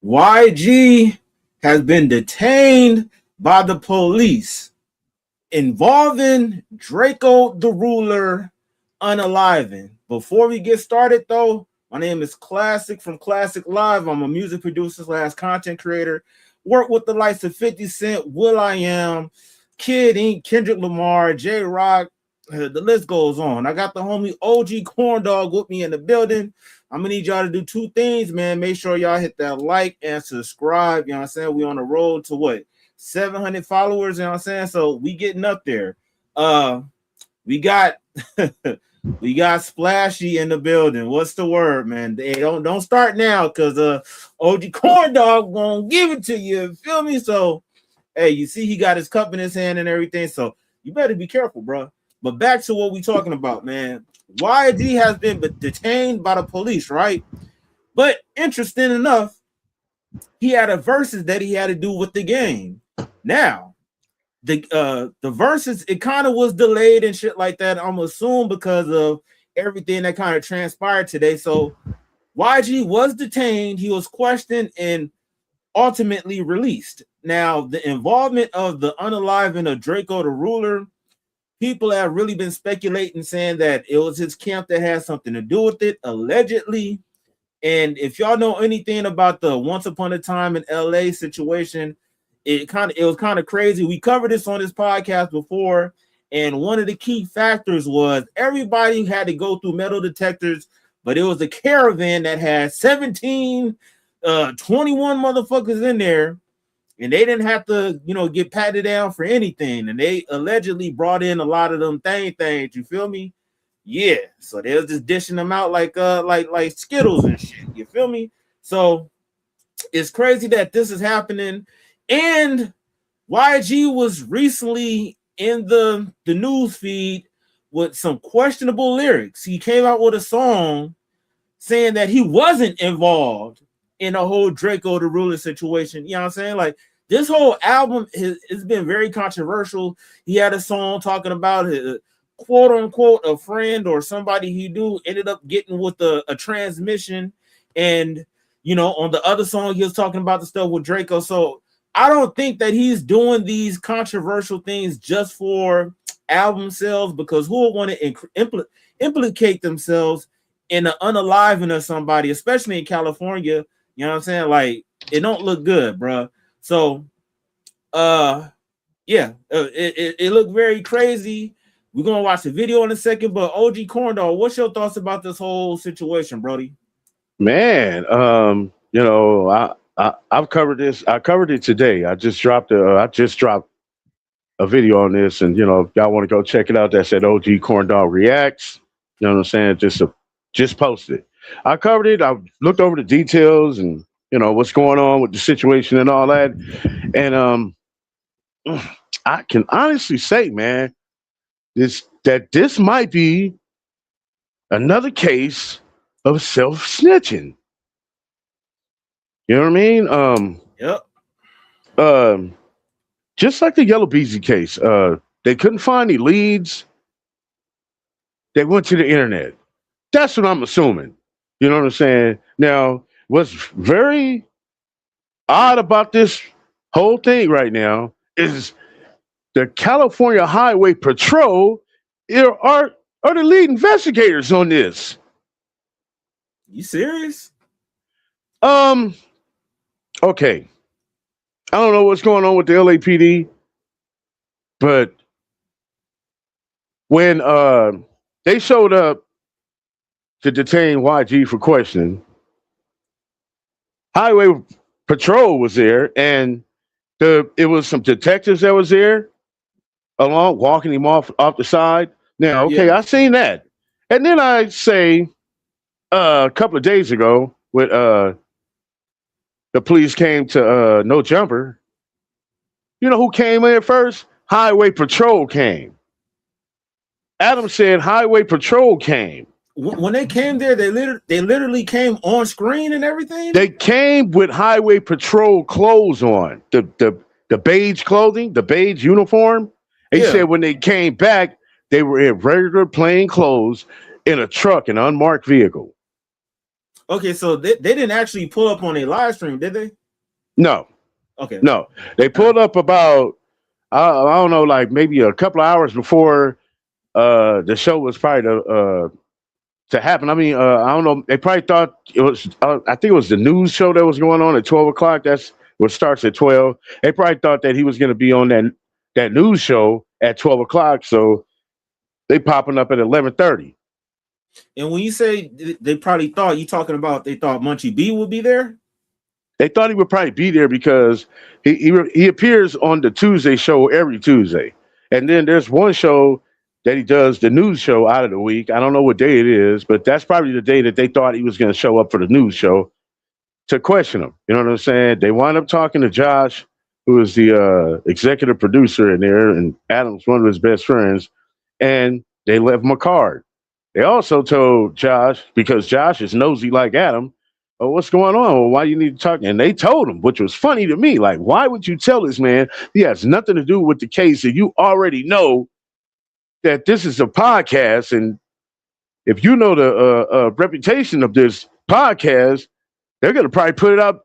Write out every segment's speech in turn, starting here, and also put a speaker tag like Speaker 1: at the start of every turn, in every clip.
Speaker 1: YG has been detained by the police involving Drakeo the Ruler unaliving. Before we get started, though, my name is Klasic from Klasic Live. I'm a music producer / content creator. Work with the likes of 50 Cent, will.i.am, Kid Ink, Kendrick Lamar, J Rock. The list goes on. I got the homie OG Corn Dog with me in the building. I'm gonna need y'all to do two things, man. Make sure y'all hit that like and subscribe. You know what I'm saying? We on the road to what? 700 followers, you know what I'm saying? So we getting up there. We got we got Splashy in the building. What's the word, man? They don't start now because OG Corn Dog won't give it to you. Feel me? So hey, you see he got his cup in his hand and everything. So you better be careful, bro. But back to what we talking about, man. YG has been detained by the police, right? But interesting enough, he had a verses that he had to do with the game. Now, the verses, it kind of was delayed and shit like that, I'm assuming because of everything that kind of transpired today. So YG was detained, he was questioned and ultimately released. Now, the involvement of the unaliving of Drakeo the Ruler, people have really been speculating, saying that it was his camp that had something to do with it, allegedly. And if y'all know anything about the Once Upon a Time in LA situation, it was kind of crazy. We covered this on this podcast before, and one of the key factors was everybody had to go through metal detectors, but it was a caravan that had 21 motherfuckers in there. And they didn't have to, get patted down for anything. And they allegedly brought in a lot of them things. You feel me? Yeah. So they was just dishing them out like Skittles and shit. You feel me? So it's crazy that this is happening. And YG was recently in the news feed with some questionable lyrics. He came out with a song saying that he wasn't involved in a whole Drakeo the Ruler situation. You know what I'm saying? Like, this whole album has been very controversial. He had a song talking about his, quote unquote, a friend or somebody he knew ended up getting with a transmission. And, on the other song, he was talking about the stuff with Drakeo. So I don't think that he's doing these controversial things just for album sales, because who would want to implicate themselves in the unaliving of somebody, especially in California. You know what I'm saying? Like, it don't look good, bro. So, it looked very crazy. We're gonna watch the video in a second, but OG Corndog, what's your thoughts about this whole situation, Brody?
Speaker 2: Man, I've covered this. I covered it today. I just dropped a video on this, and if y'all want to go check it out, that's at OG Corndog Reacts. You know what I'm saying? Just post it. I covered it. I looked over the details and what's going on with the situation and all that. And I can honestly say, man, this might be another case of self-snitching. You know what I mean?
Speaker 1: Yep.
Speaker 2: Just like the Yellow Beezy case, they couldn't find any leads. They went to the internet. That's what I'm assuming. You know what I'm saying? Now, what's very odd about this whole thing right now is the California Highway Patrol are the lead investigators on this.
Speaker 1: You serious?
Speaker 2: Okay. I don't know what's going on with the LAPD, but when they showed up to detain YG for questioning, Highway Patrol was there, and it was some detectives that was there along, walking him off the side. Now, okay, I seen that. And then I say a couple of days ago, with the police came to No Jumper, you know who came in first? Highway Patrol came. Adam said Highway Patrol came.
Speaker 1: When they came there, they literally came on screen and everything.
Speaker 2: They came with Highway Patrol clothes on, the beige clothing, the beige uniform. And he said when they came back, they were in regular plain clothes in a truck, an unmarked vehicle.
Speaker 1: Okay, so they didn't actually pull up on a live stream, did they?
Speaker 2: No.
Speaker 1: Okay.
Speaker 2: No. They pulled up about, I don't know, like maybe a couple of hours before the show was probably to happen. I mean, I don't know. They probably thought it was. I think it was the news show that was going on at 12 o'clock. That's what starts at 12. They probably thought that he was going to be on that news show at 12 o'clock. So they popping up at 11:30.
Speaker 1: And when you say they probably thought, you talking about they thought Munchie B would be there?
Speaker 2: They thought he would probably be there because he appears on the Tuesday show every Tuesday, and then there's one show that he does, the news show, out of the week. I don't know what day it is, but that's probably the day that they thought he was going to show up for the news show to question him. You know what I'm saying? They wind up talking to Josh, who is the executive producer in there, and Adam's one of his best friends, and they left him a card. They also told Josh, because Josh is nosy like Adam, oh, what's going on? Well, why do you need to talk? And they told him, which was funny to me, like, why would you tell this man he has nothing to do with the case that you already know that this is a podcast, and if you know the reputation of this podcast, they're going to probably put it up.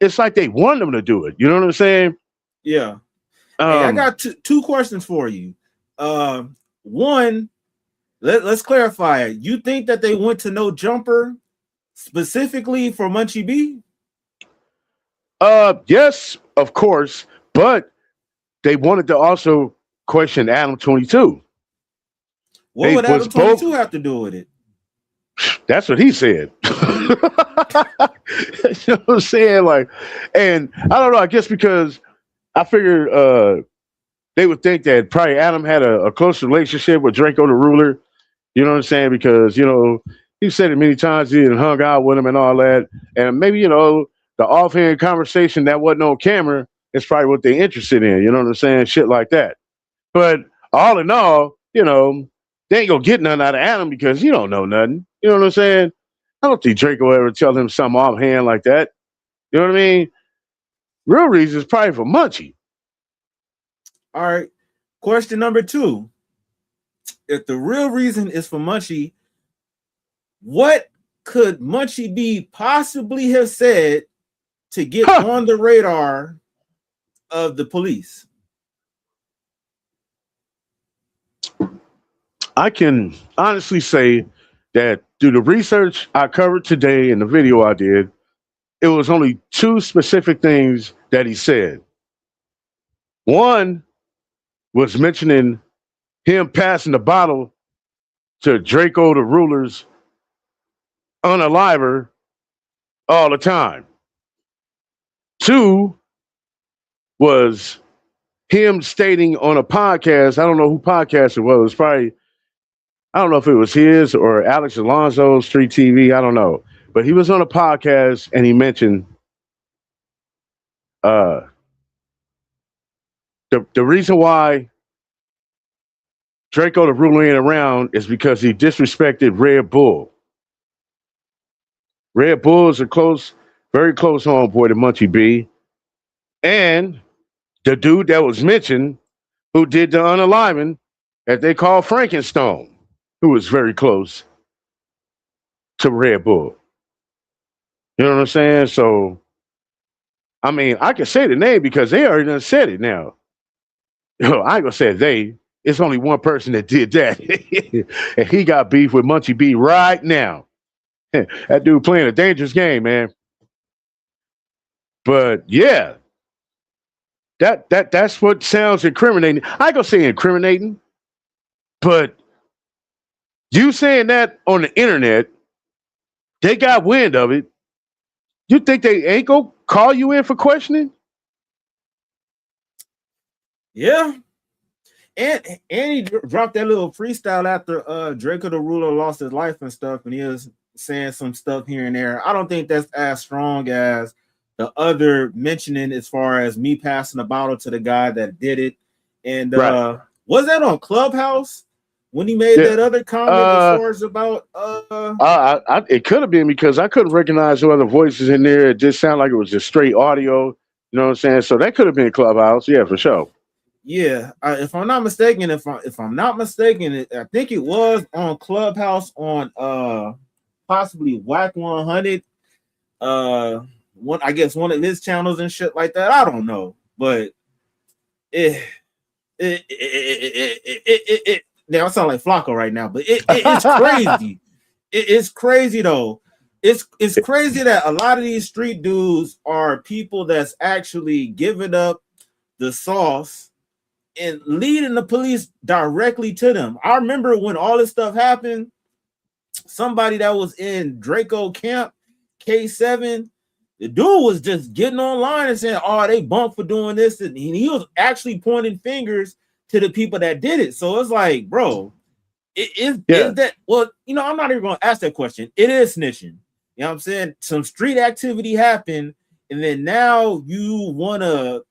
Speaker 2: It's like they want them to do it. You know what I'm saying?
Speaker 1: Yeah. Hey, I got two questions for you. One, let's clarify it. You think that they went to No Jumper specifically for Munchie B?
Speaker 2: Yes, of course, but they wanted to also question Adam 22.
Speaker 1: What would Adam 22 have to do with it?
Speaker 2: That's what he said. You know what I'm saying? Like, and I don't know, I guess because I figured they would think that probably Adam had a close relationship with Drakeo the Ruler. You know what I'm saying? Because, you know, he said it many times, he had hung out with him and all that. And maybe, you know, the offhand conversation that wasn't on camera is probably what they're interested in. You know what I'm saying? Shit like that. But all in all, you know, they ain't gonna get nothing out of Adam because you don't know nothing. You know what I'm saying? I don't think Drake will ever tell him something offhand like that. You know what I mean? Real reason is probably for Munchie.
Speaker 1: All right. Question number 2. If the real reason is for Munchie, what could Munchie B possibly have said to get on the radar of the police?
Speaker 2: I can honestly say that through the research I covered today and the video I did, it was only 2 specific things that he said. One was mentioning him passing the bottle to Drakeo the Ruler's unaliver all the time. 2 was him stating on a podcast, I don't know who podcast it was, probably, I don't know if it was his or Alex Alonso's Street TV, I don't know. But he was on a podcast and he mentioned the reason why Drakeo the Ruler ain't around is because he disrespected Red Bull. Red Bull is a very close homeboy to Munchie B. And the dude that was mentioned who did the unaliving that they call Frankenstone, who was very close to Red Bull. You know what I'm saying? So, I mean, I can say the name because they already done said it now. I ain't gonna say they. It's only one person that did that. And he got beef with Munchie B right now. That dude playing a dangerous game, man. But yeah, that's what sounds incriminating. I ain't gonna say incriminating, but you saying that on the internet, they got wind of it. You think they ain't gonna call you in for questioning?
Speaker 1: Yeah. And he dropped that little freestyle after Drakeo the Ruler lost his life and stuff, and he was saying some stuff here and there. I don't think that's as strong as the other mentioning as far as me passing the bottle to the guy that did it. And
Speaker 2: Right.
Speaker 1: was that on Clubhouse when he made
Speaker 2: Yeah.
Speaker 1: that other comment as far as about
Speaker 2: It could have been because I couldn't recognize the other voices in there. It just sounded like it was just straight audio. You know what I'm saying? So that could have been Clubhouse. Yeah, for sure.
Speaker 1: yeah, if I'm not mistaken, if I'm not mistaken, I think it was on Clubhouse on possibly Whack 100, one I guess one of his channels and shit like that. I don't know, but it now I sound like Flacco right now, but it's crazy. It's crazy though. It's crazy that a lot of these street dudes are people that's actually giving up the sauce and leading the police directly to them. I remember when all this stuff happened, somebody that was in Draco camp, K7, the dude was just getting online and saying, "Oh, they bumped for doing this," and he was actually pointing fingers to the people that did it. So it's like, bro, is that, well, I'm not even going to ask that question. It is snitching. You know what I'm saying? Some street activity happened, and then now you want to,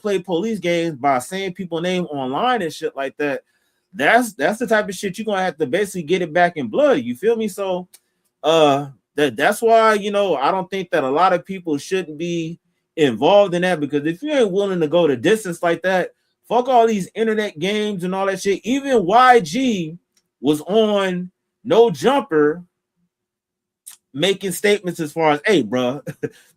Speaker 1: play police games by saying people's name online and shit like that. That's the type of shit you're gonna have to basically get it back in blood. You feel me? So that's why I don't think that a lot of people shouldn't be involved in that, because if you ain't willing to go the distance like that, fuck all these internet games and all that shit. Even YG was on No Jumper making statements as far as, "Hey, bro,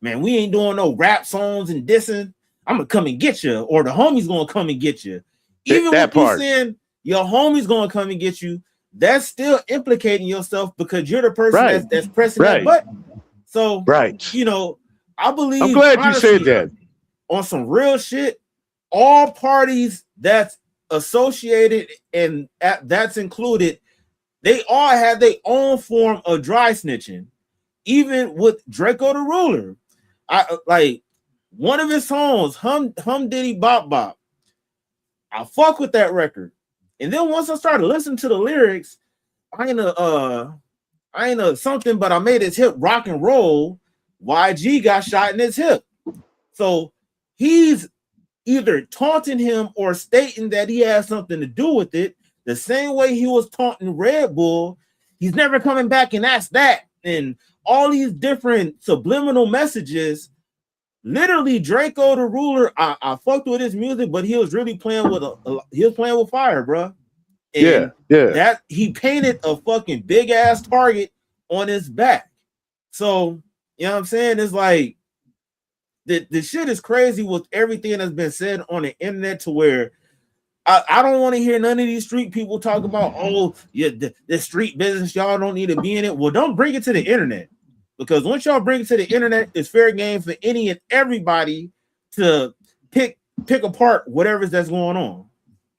Speaker 1: man, we ain't doing no rap songs and dissing. I'm gonna come and get you, or the homie's gonna come and get you." Even
Speaker 2: That
Speaker 1: with you
Speaker 2: part.
Speaker 1: saying your homie's gonna come and get you, that's still implicating yourself because you're the person
Speaker 2: Right.
Speaker 1: that's pressing that
Speaker 2: Right.
Speaker 1: button. So,
Speaker 2: Right.
Speaker 1: I
Speaker 2: I'm
Speaker 1: believe
Speaker 2: glad you said
Speaker 1: honestly
Speaker 2: that.
Speaker 1: on some real shit, all parties that's associated and that's included, they all have their own form of dry snitching. Even with Drakeo the Ruler, I like one of his songs, Hum Diddy Bop Bop. I fuck with that record. And then once I started listening to the lyrics, I ain't a something, but I made his hip rock and roll. YG got shot in his hip. So he's either taunting him or stating that he has something to do with it. The same way he was taunting Red Bull, he's never coming back and that's that. And all these different subliminal messages. Literally, Drakeo the Ruler, I fucked with his music, but he was really playing with he was playing with fire, bro.
Speaker 2: Yeah.
Speaker 1: And
Speaker 2: Yeah.
Speaker 1: that he painted a fucking big ass target on his back. So, you know what I'm saying? It's like the shit is crazy with everything that's been said on the internet, to where I don't want to hear none of these street people talk about, "Oh, yeah, the street business, y'all don't need to be in it." Well, don't bring it to the internet, because once y'all bring it to the internet, it's fair game for any and everybody to pick apart whatever's that's going on.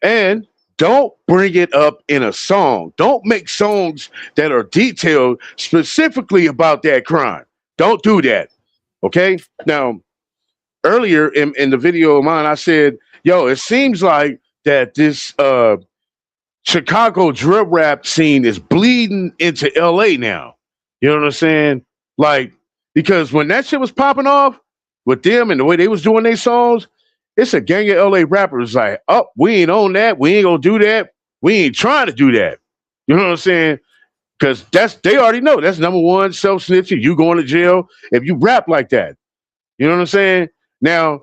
Speaker 2: And don't bring it up in a song. Don't make songs that are detailed specifically about that crime. Don't do that. Okay? Now, earlier in the video of mine, I said, yo, it seems like that this Chicago drill rap scene is bleeding into LA now. You know what I'm saying? Like, because when that shit was popping off with them and the way they was doing their songs, it's a gang of LA rappers like, "Oh, we ain't on that. We ain't gonna do that. We ain't trying to do that." You know what I'm saying? Because they already know that's number one, self snitching. You going to jail if you rap like that. You know what I'm saying? Now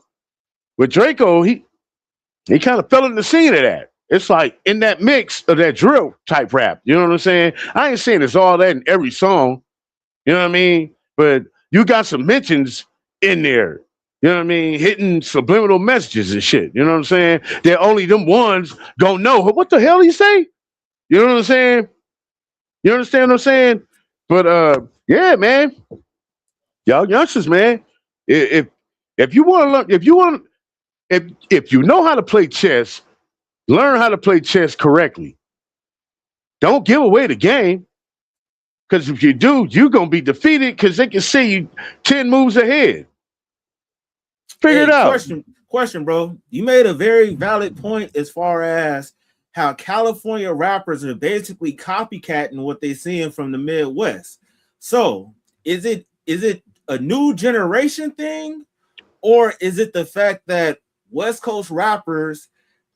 Speaker 2: with Draco, he kind of fell in the scene of that. It's like in that mix of that drill type rap. You know what I'm saying? I ain't saying it's all that in every song. You know what I mean? But you got some mentions in there. You know what I mean? Hitting subliminal messages and shit. You know what I'm saying? That only them ones gonna know. What the hell he say? You know what I'm saying? You understand what I'm saying? But yeah, man, y'all youngsters, man. If you want to learn, if you know how to play chess, learn how to play chess correctly. Don't give away the game. Because if you do, you're gonna be defeated because they can see you 10 moves ahead. Figure it
Speaker 1: Hey,
Speaker 2: out.
Speaker 1: question, bro. You made a very valid point as far as how California rappers are basically copycatting what they're seeing from the Midwest. So is it a new generation thing, or is it the fact that West Coast rappers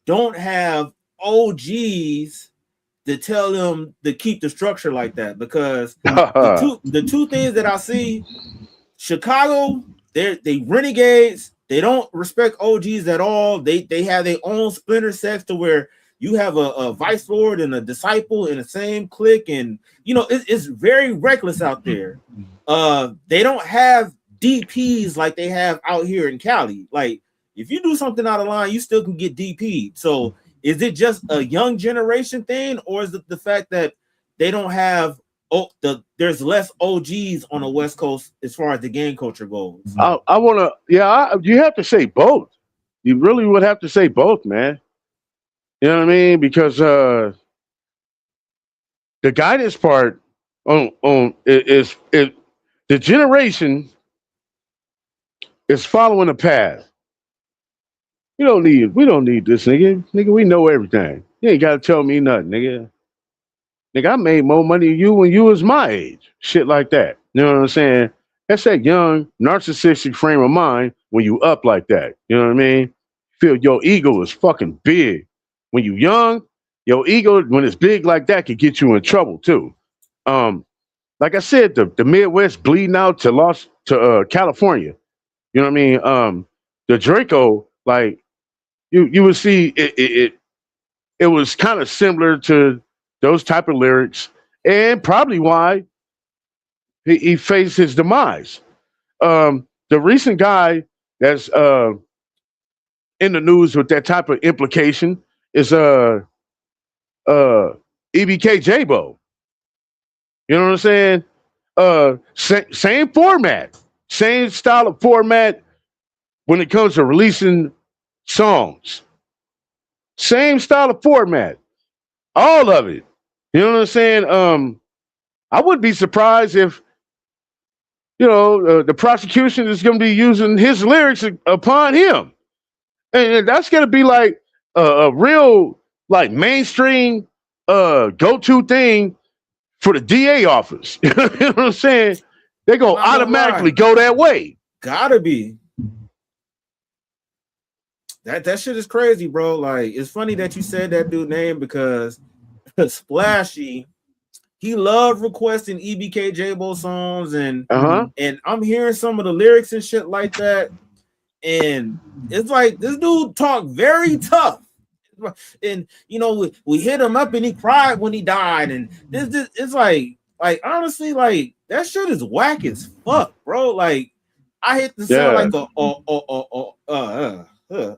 Speaker 1: don't have OGs to tell them to keep the structure like that? Because the two things that I see, Chicago, they renegades. They don't respect OGs at all. They have their own splinter sects to where you have a vice lord and a disciple in the same clique, and it's very reckless out there. They don't have DPs like they have out here in Cali. Like if you do something out of line, you still can get DP'd. So is it just a young generation thing, or is it the fact that they don't have there's less OGs on the West Coast as far as the gang culture goes?
Speaker 2: I want to, yeah, you have to say both. You really would have to say both, man. You know what I mean? Because the guidance part on is the generation is following a path. We don't need this, nigga. Nigga, we know everything. You ain't gotta tell me nothing, nigga. Nigga, I made more money than you when you was my age. Shit like that. You know what I'm saying? That's that young narcissistic frame of mind when you up like that. You know what I mean? Feel your ego is fucking big. When you young, your ego, when it's big like that, can get you in trouble too. Like I said, the Midwest bleeding out to California. You know what I mean? The Draco, like you would see it was kind of similar to those type of lyrics, and probably why he faced his demise. The recent guy that's in the news with that type of implication is EBK J-Bo. You know what I'm saying? Same format, same style of format when it comes to releasing songs. Same style of format, all of it. You know what I'm saying? I wouldn't be surprised if the prosecution is going to be using his lyrics upon him, and that's going to be like a real like mainstream go-to thing for the DA office. You know what I'm saying? They're going to automatically go that way.
Speaker 1: Gotta be. That shit is crazy, bro. Like, it's funny that you said that dude name because Splashy, he loved requesting EBK J-Bo songs, and I'm hearing some of the lyrics and shit like that, and it's like this dude talked very tough. And we hit him up and he cried when he died, and this it's like honestly, like that shit is whack as fuck, bro. Like I hate to sound like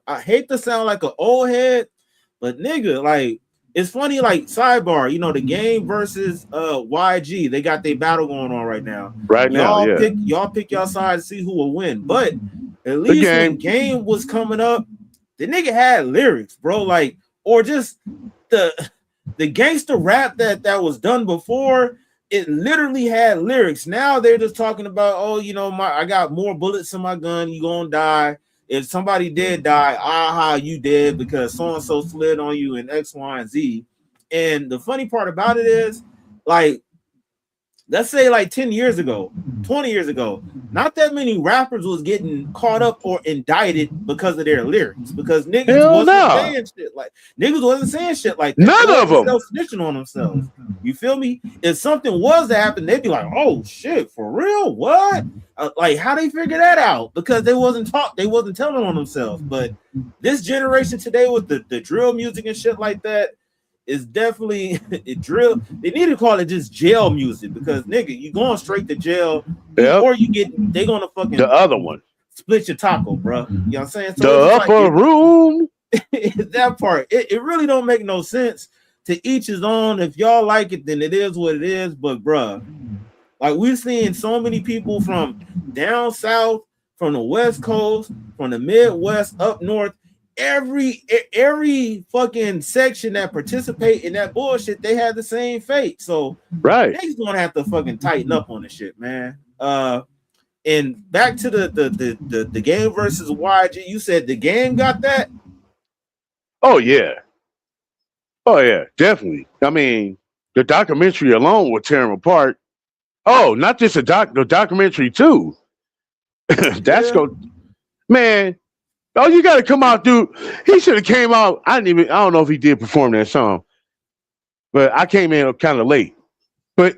Speaker 1: I hate to sound like an old head, but nigga, like it's funny, like sidebar, the game versus YG, they got their battle going on right now. Y'all pick your side to see who will win. But at least when game was coming up, the nigga had lyrics, bro. Like, or just the gangster rap that was done before, it literally had lyrics. Now they're just talking about, I got more bullets in my gun, you gonna die. If somebody did die, you did because so-and-so slid on you in X, Y, and Z. And the funny part about it is, like, let's say like 10 years ago, 20 years ago, not that many rappers was getting caught up or indicted because of their lyrics, because niggas wasn't saying shit like that.
Speaker 2: None of them
Speaker 1: snitching on themselves. You feel me? If something was to happen, they'd be like, "Oh shit, for real? What?" Like, how they figure that out? Because they wasn't telling on themselves. But this generation today with the drill music and shit like that is definitely drill. They need to call it just jail music, because nigga, you going straight to jail, or they gonna fucking
Speaker 2: the other one
Speaker 1: split your taco, bro. You know what I'm saying?
Speaker 2: So the upper room.
Speaker 1: That part, it really don't make no sense. To each his own. If y'all like it, then it is what it is. But bruh, like we're seeing so many people from down south, from the West Coast, from the Midwest, up north. Every fucking section that participate in that bullshit, they have the same fate. So
Speaker 2: right,
Speaker 1: they's gonna have to fucking tighten up on the shit, man. And back to the game versus YG. You said the game got that?
Speaker 2: Oh yeah, definitely. I mean, the documentary alone would tear them apart. Oh, not just the documentary too. That's go, man. Oh, you got to come out, dude. He should have came out. I don't know if he did perform that song, but I came in kind of late. But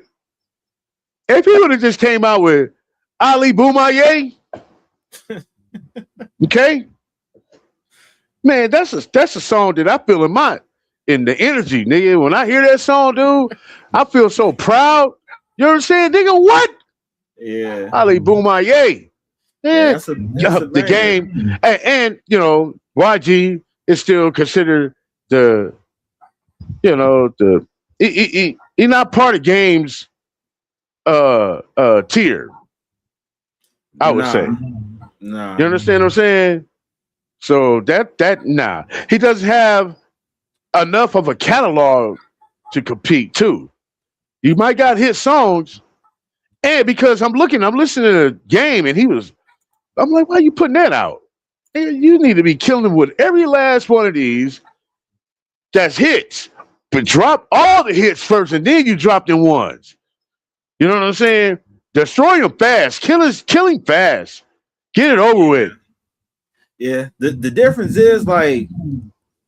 Speaker 2: if he would have just came out with Ali Boumaier, okay, man, that's a song that I feel in the energy, nigga. When I hear that song, dude, I feel so proud. You know what I'm saying, nigga? What?
Speaker 1: Yeah.
Speaker 2: Ali Boumaier.
Speaker 1: Yeah, that's the
Speaker 2: game, and you know, YG is still considered the, you know, he not part of game's tier. I would say.
Speaker 1: Nah.
Speaker 2: You understand what I'm saying? So he doesn't have enough of a catalog to compete too. You might got hit songs, and because I'm listening to Game, and I'm like, why are you putting that out? You need to be killing them with every last one of these that's hits. But drop all the hits first, and then you drop them ones. You know what I'm saying? Destroy them fast. Killing fast. Get it over with.
Speaker 1: Yeah. The difference is, like,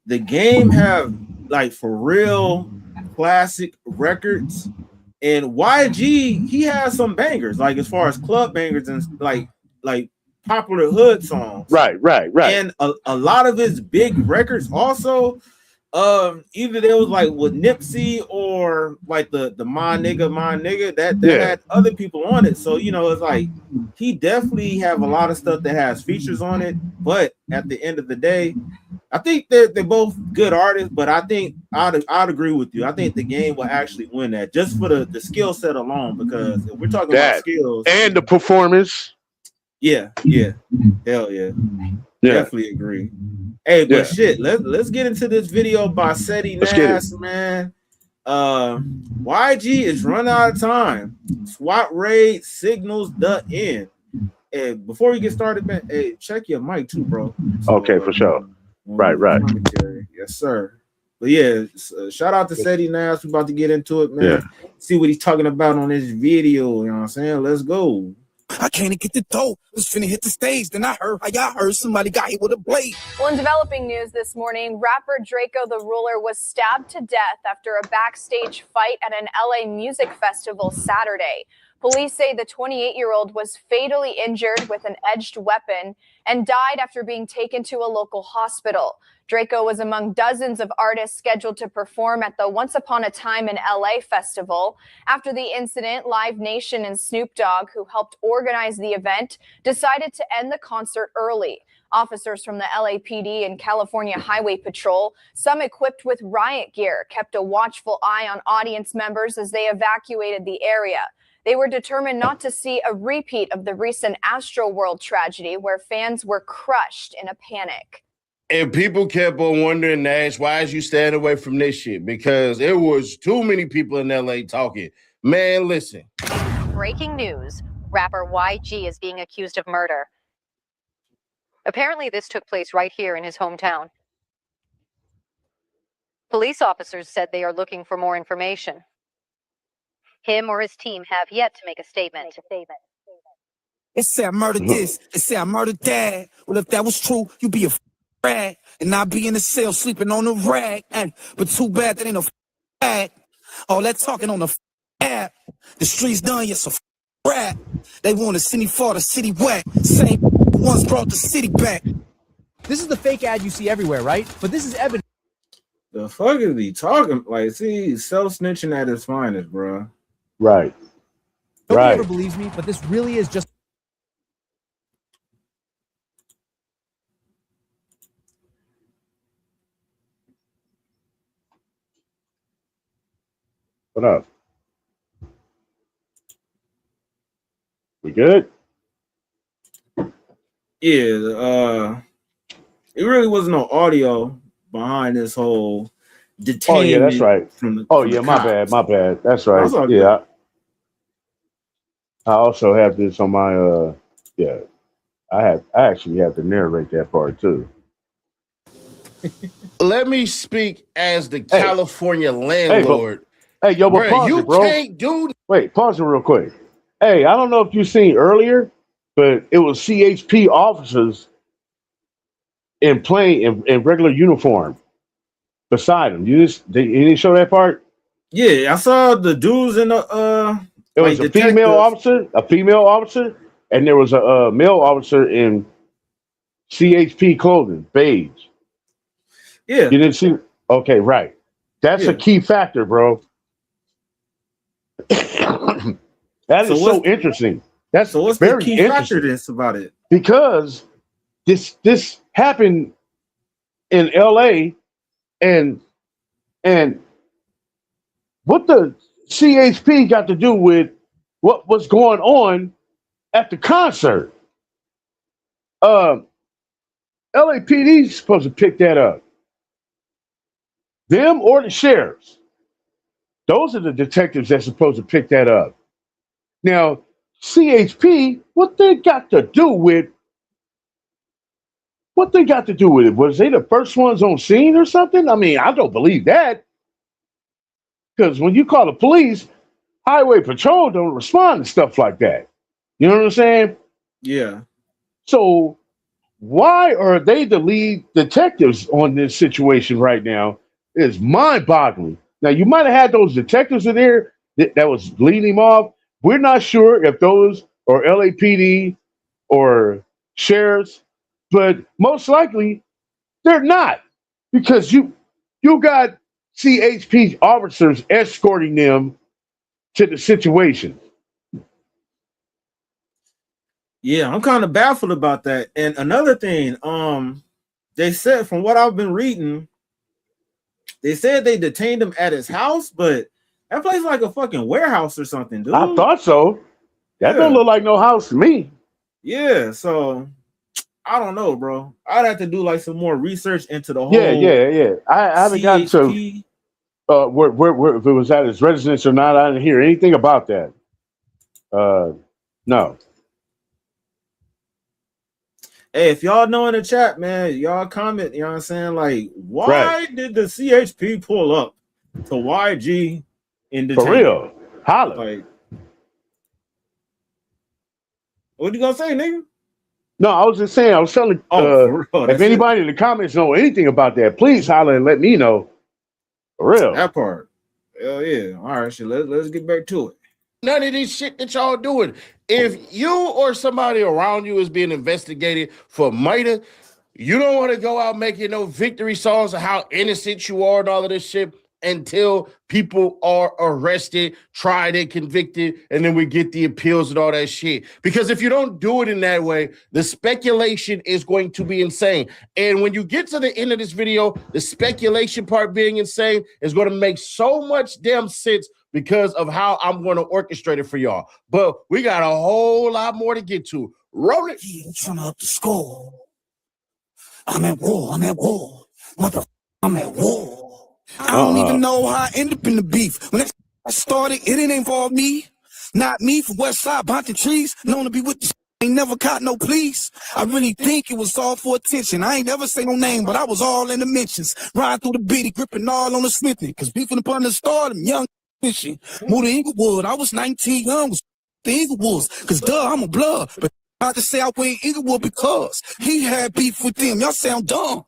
Speaker 1: the Game have, like, for real classic records. And YG, he has some bangers, like, as far as club bangers and like popular hood songs.
Speaker 2: Right.
Speaker 1: And a lot of his big records also, either there was like with Nipsey or like the my nigga that had other people on it. So, you know, it's like he definitely have a lot of stuff that has features on it. But at the end of the day, I think they're both good artists, but I think I'd agree with you. I think the Game will actually win that just for the skill set alone, because if we're talking about skills
Speaker 2: and the performance.
Speaker 1: Yeah. Hell yeah. Definitely agree. Hey, but shit, let's get into this video by Seti Nas, man. YG is run out of time. SWAT raid signals the end. Hey, before we get started, man, hey, check your mic too, bro. So,
Speaker 2: okay, for sure. Right.
Speaker 1: Yes, sir. But yeah, shout out to Seti Nas. We're about to get into it, man.
Speaker 2: Yeah.
Speaker 1: See what he's talking about on this video. You know what I'm saying? Let's go.
Speaker 3: I can't get the dope. Was finna hit the stage. Then I heard how y'all heard somebody got hit with a blade.
Speaker 4: Well, in developing news this morning, rapper Drakeo the Ruler was stabbed to death after a backstage fight at an LA music festival Saturday. Police say the 28-year-old was fatally injured with an edged weapon and died after being taken to a local hospital. Drakeo was among dozens of artists scheduled to perform at the Once Upon a Time in LA festival. After the incident, Live Nation and Snoop Dogg, who helped organize the event, decided to end the concert early. Officers from the LAPD and California Highway Patrol, some equipped with riot gear, kept a watchful eye on audience members as they evacuated the area. They were determined not to see a repeat of the recent Astroworld tragedy where fans were crushed in a panic.
Speaker 5: And people kept on wondering, Nash, why is you staying away from this shit? Because it was too many people in LA talking. Man, listen.
Speaker 6: Breaking news. Rapper YG is being accused of murder. Apparently, this took place right here in his hometown. Police officers said they are looking for more information. Him or his team have yet to make a statement.
Speaker 3: They say I murdered this. They say I murdered that. Well, if that was true, you'd be a rag. And I'd be in the cell sleeping on a rag. But too bad that ain't no rag. All that talking on the app. The streets done, yes, a rap. They want to send me for the city wet. Same ones brought the city back.
Speaker 7: This is the fake ad you see everywhere, right? But this is evidence.
Speaker 1: The fuck is he talking? Like, see, self-snitching at his finest, bro.
Speaker 2: Right.
Speaker 7: Nobody ever believes me, but this really is just.
Speaker 2: What up? We good?
Speaker 1: Yeah, it really was no audio behind this whole detainment.
Speaker 2: Oh yeah, that's right. My bad. That's right. Yeah. I also have this on my I actually have to narrate that part too.
Speaker 5: Let me speak as the California landlord.
Speaker 2: Hey, yo, but pause
Speaker 5: you
Speaker 2: it, bro.
Speaker 5: Can't do.
Speaker 2: Wait, pause it real quick. Hey, I don't know if you've seen earlier, but it was CHP officers in regular uniform beside him. You didn't show that part?
Speaker 1: Yeah, I saw the dudes in the
Speaker 2: It
Speaker 1: like
Speaker 2: was a female officer, and there was a male officer in CHP clothing, beige.
Speaker 1: Yeah,
Speaker 2: You didn't see? Okay, right. That's a
Speaker 1: yeah.
Speaker 2: key factor, bro. That
Speaker 1: So
Speaker 2: is
Speaker 1: what's
Speaker 2: so interesting. That's
Speaker 1: what's the
Speaker 2: very
Speaker 1: key factor
Speaker 2: interesting
Speaker 1: this about it?
Speaker 2: because this happened in LA and and what the CHP got to do with what was going on at the concert? LAPD is supposed to pick that up. Them or the sheriffs. Those are the detectives that's supposed to pick that up. Now, CHP, what they got to do with it? Was they the first ones on scene or something? I mean, I don't believe that. Because when you call the police, highway patrol don't respond to stuff like that. You know what I'm saying?
Speaker 1: Yeah.
Speaker 2: So why are they the lead detectives on this situation right now? It's mind-boggling. Now you might have had those detectives in there that was leading him off. We're not sure if those are LAPD or sheriffs, but most likely they're not because you got CHP officers escorting them to the situation.
Speaker 1: Yeah, I'm kind of baffled about that. And another thing, they said from what I've been reading, they said they detained him at his house, but that place is like a fucking warehouse or something, dude.
Speaker 2: I thought so. That don't look like no house to me.
Speaker 1: Yeah, so I don't know, bro. I'd have to do like some more research into the whole
Speaker 2: Yeah. I haven't gotten to
Speaker 1: CHP.
Speaker 2: where if it was at his residence or not. I didn't hear anything about that. No.
Speaker 1: Hey, if y'all know in the chat, man, y'all comment, you know what I'm saying? Like, why did the CHP pull up to YG in
Speaker 2: For
Speaker 1: detention?
Speaker 2: real. Holla.
Speaker 1: Like, what you gonna say, nigga?
Speaker 2: No, I was just saying, I was telling
Speaker 1: For real,
Speaker 2: if anybody in the comments know anything about that, please holler and let me know. For real.
Speaker 1: That part. Hell yeah. All right, shit. Let's get back to it.
Speaker 5: None of this shit that y'all doing. If you or somebody around you is being investigated for murder, you don't want to go out making no victory songs of how innocent you are and all of this shit until people are arrested, tried, and convicted, and then we get the appeals and all that shit. Because if you don't do it in that way, the speculation is going to be insane. And when you get to the end of this video, the speculation part being insane is going to make so much damn sense because of how I'm going to orchestrate it for y'all. But we got a whole lot more to get to. Roll it.
Speaker 3: Yeah, turn up the score. I'm at war. Motherfucker, I'm at war. I don't even know how I ended up in the beef. When that started, it didn't involve me. Not me from West Side, bunting trees. Known to be with the ain't never caught no police. I really think it was all for attention. I ain't never say no name, but I was all in the mentions. Riding through the bitty, gripping all on the smithy. Cause beefing upon the stardom, young fishing. Moved to Inglewood, I was 19, young, was the Inglewoods. Cause I'm a blood. But I just say I went Inglewood because he had beef with them. Y'all sound dumb.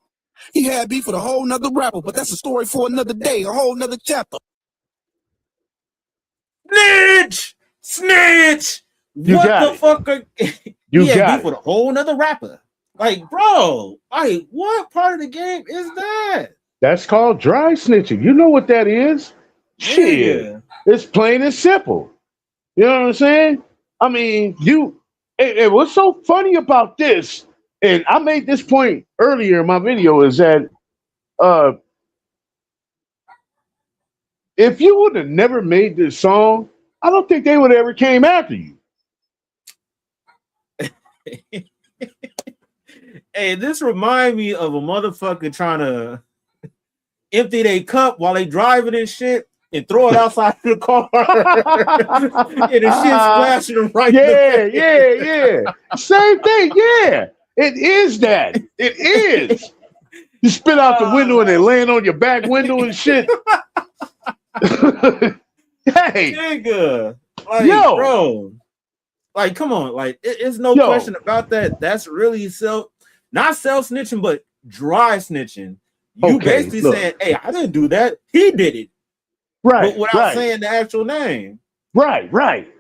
Speaker 3: He had beef with a whole nother rapper, but that's a story for another day, a whole nother chapter.
Speaker 1: Snitch!
Speaker 2: You
Speaker 1: What
Speaker 2: got
Speaker 1: the
Speaker 2: it.
Speaker 1: fuck?
Speaker 2: You
Speaker 1: had
Speaker 2: got
Speaker 1: beef with a whole nother rapper. Like, bro, like, what part of the game is that?
Speaker 2: That's called dry snitching. You know what that is? Shit. It's plain and simple. You know what I'm saying? I mean, and what's so funny about this, and I made this point earlier in my video, is that if you would have never made this song, I don't think they would have ever came after you.
Speaker 1: Hey, this remind me of a motherfucker trying to empty their cup while they driving and shit and throw it outside the car. And the shit splashing them right in the face.
Speaker 2: Yeah. Same thing, yeah. It is that. It is. You spit out the window and they land on your back window and shit. Hey.
Speaker 1: Nigga. Like,
Speaker 2: Yo.
Speaker 1: bro. Like, come on, like it's no
Speaker 2: Yo.
Speaker 1: question about that. That's really not self snitching, but dry snitching. You
Speaker 2: Okay,
Speaker 1: basically
Speaker 2: look.
Speaker 1: saying, "Hey, I didn't do that. He did it," but
Speaker 2: Right,
Speaker 1: without
Speaker 2: right,
Speaker 1: saying the actual name.
Speaker 2: right, right.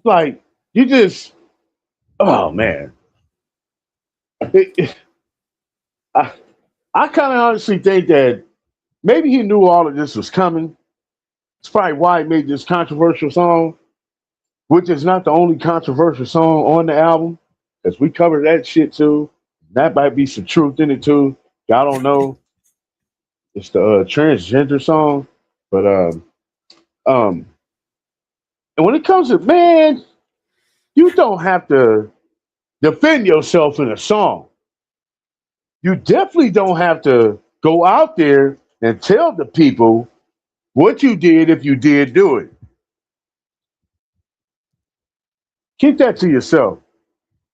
Speaker 2: Like you just, oh man. I kind of honestly think that maybe he knew all of this was coming. It's probably why he made this controversial song, which is not the only controversial song on the album, because we covered that shit too. That might be some truth in it too. Y'all don't know. It's the transgender song, but um, and when it comes to man, you don't have to defend yourself in a song. You definitely don't have to go out there and tell the people what you did if you did do it. Keep that to yourself.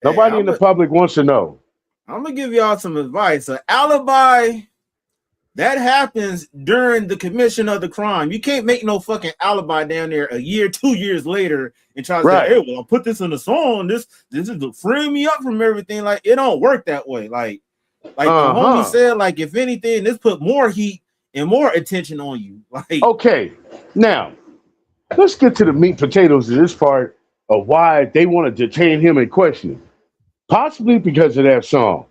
Speaker 1: Hey,
Speaker 2: Nobody in the public wants to know.
Speaker 1: I'm gonna give y'all some advice. An alibi that happens during the commission of the crime. You can't make no fucking alibi down there a year, 2 years later, and try to say, "Hey, well, I'll put this in the song. This is to free me up from everything." Like it don't work that way. Like the homie said, like if anything, this put more heat and more attention on you. Like
Speaker 2: okay, now let's get to the meat and potatoes of this part of why they want to detain him and question him. Possibly because of that song.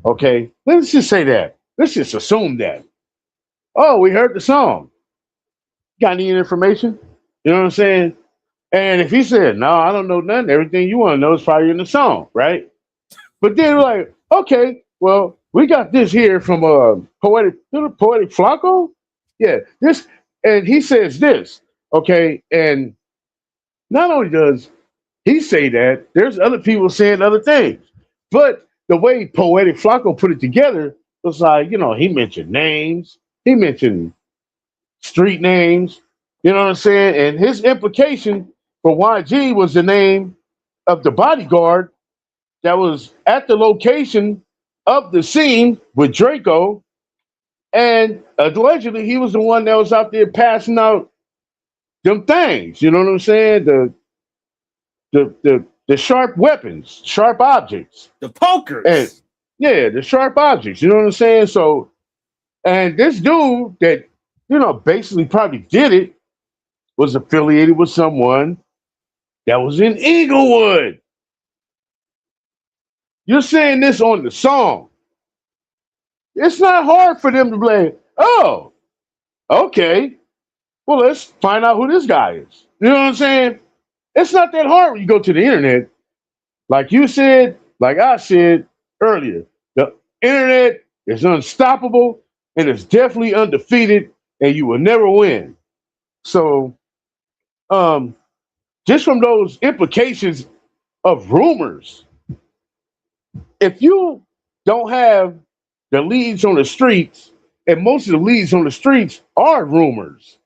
Speaker 2: Okay, let's just say that. Let's just assume that. Oh, we heard the song. Got any information? You know what I'm saying? And if he said, "No, I don't know nothing. Everything you want to know is probably in the song," right? But then we're like, okay, well, we got this here from poetic Flacco. Yeah, this, and he says this, okay, and not only does he say that, there's other people saying other things, but the way poetic Flacco put it together was like, he mentioned names, he mentioned street names, you know what I'm saying, and his implication for YG was the name of the bodyguard that was at the location of the scene with Draco, and allegedly he was the one that was out there passing out them things. You know what I'm saying? The sharp weapons, sharp objects,
Speaker 1: the pokers,
Speaker 2: and yeah, the sharp objects. You know what I'm saying? So, and this dude that basically probably did it was affiliated with someone that was in Inglewood. You're saying this on the song. It's not hard for them to be like, oh, okay, well, let's find out who this guy is. You know what I'm saying? It's not that hard when you go to the internet. Like you said, like I said earlier, the internet is unstoppable and it's definitely undefeated, and you will never win. So, just from those implications of rumors, if you don't have the leads on the streets, and most of the leads on the streets are rumors.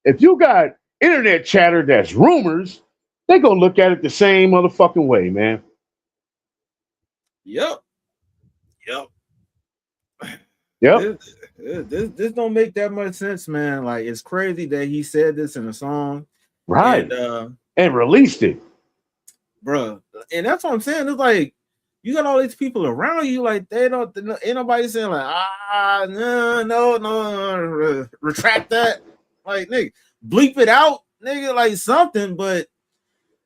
Speaker 2: If you got internet chatter that's rumors, they gonna look at it the same motherfucking way, man.
Speaker 1: Yep. This don't make that much sense, man. Like it's crazy that he said this in a song,
Speaker 2: right? And released it,
Speaker 1: bro. And that's what I'm saying. It's like you got all these people around you, like they don't. Ain't nobody saying like, no, retract that. Like nigga, bleep it out, nigga, like something. But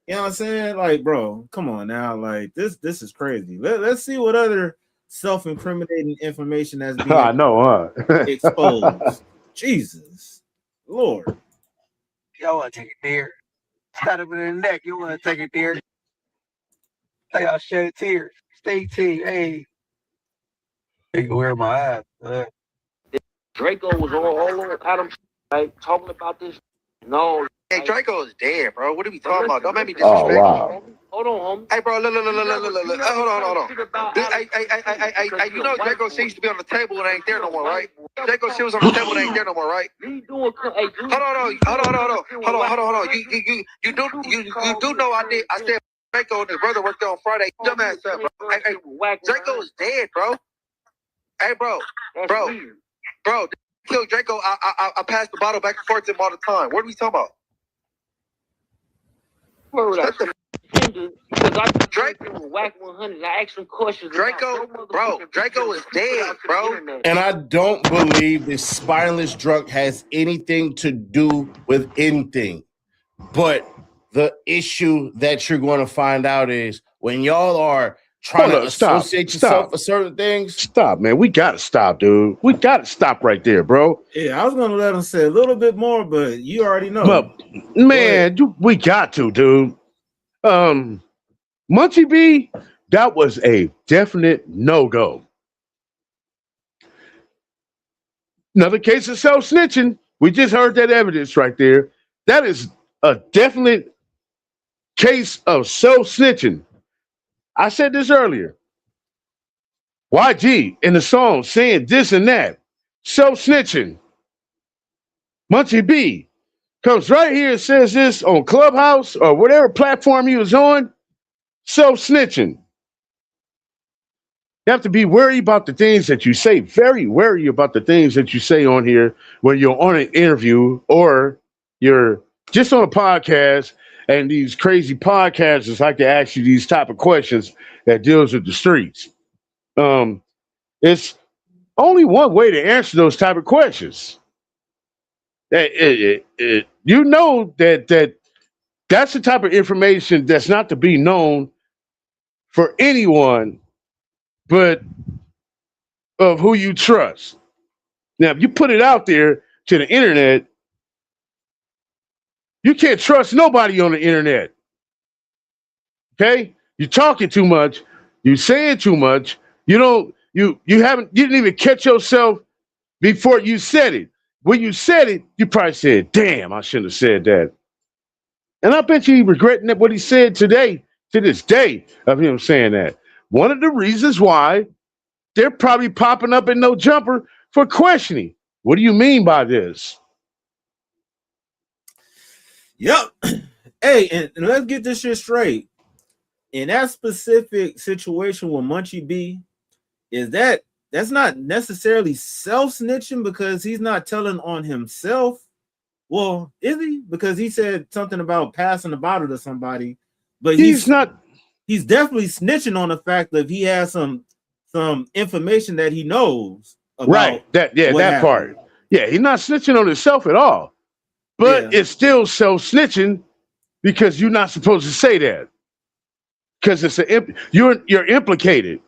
Speaker 1: you know what I'm saying? Like, bro, come on now. Like this is crazy. Let's see what other self-incriminating information that's being
Speaker 2: I know,
Speaker 1: exposed. Jesus, Lord.
Speaker 8: Y'all want to take it there? Stab him in the neck. You want to take it there? Hey, I'll shed tears. Stay team. Hey. You can wear my ass.
Speaker 9: Draco was all over Adam, right? Talking about this. No.
Speaker 10: Hey, Draco is dead, bro. What are we talking about? Don't make me
Speaker 2: Oh,
Speaker 10: disrespect.
Speaker 2: wow.
Speaker 9: Hold on, homie.
Speaker 10: Hey, bro, look. Hold on. Hey, you know Draco shit used to be on the table and ain't there no more, right? Draco shit was on the table and ain't there no more, right?
Speaker 9: Me doing, hey, dude.
Speaker 10: Hold on. You do know I did. I said Draco and his brother worked there on Friday. Dumbass up, bro. Hey, Draco is dead, bro. Hey, bro. Kill Draco. I pass the bottle back and forth to him all the time. What are we talking about?
Speaker 9: Because I Drake was whack 100. I asked him questions.
Speaker 10: Draco, bro, Draco is dead, bro.
Speaker 5: And I don't believe this spineless drunk has anything to do with anything. But the issue that you're going to find out is when y'all are trying to associate yourself with certain things.
Speaker 2: Stop, man. We got to stop, dude. We got to stop right there, bro.
Speaker 1: Yeah, I was going to let him say a little bit more, but you already know.
Speaker 2: But, man, we got to, dude. Munchie B, that was a definite no-go. Another case of self-snitching. We just heard that evidence right there. That is a definite case of self-snitching. I said this earlier. YG in the song saying this and that. Self-snitching. Munchie B comes right here and says this on Clubhouse or whatever platform he was on. Self-snitching. You have to be wary about the things that you say. Very wary about the things that you say on here when you're on an interview or you're just on a podcast. And these crazy podcasters like to ask you these type of questions that deals with the streets. It's only one way to answer those type of questions. You know that's the type of information that's not to be known for anyone but of who you trust. Now, if you put it out there to the internet, you can't trust nobody on the internet. Okay? You're talking too much. You're saying too much. You didn't even catch yourself before you said it. When you said it, you probably said, damn, I shouldn't have said that. And I bet you regretting what he said today, to this day, of him saying that. One of the reasons why they're probably popping up in No Jumper for questioning. What do you mean by this?
Speaker 1: Yep. Hey, and let's get this shit straight. In that specific situation with Munchie B, that's not necessarily self-snitching because he's not telling on himself. Well, is he? Because he said something about passing the bottle to somebody, but he's not. He's definitely snitching on the fact that he has some information that he knows about.
Speaker 2: Right. That part. Yeah, he's not snitching on himself at all. But it's still self-snitching because you're not supposed to say that. Because you're implicated.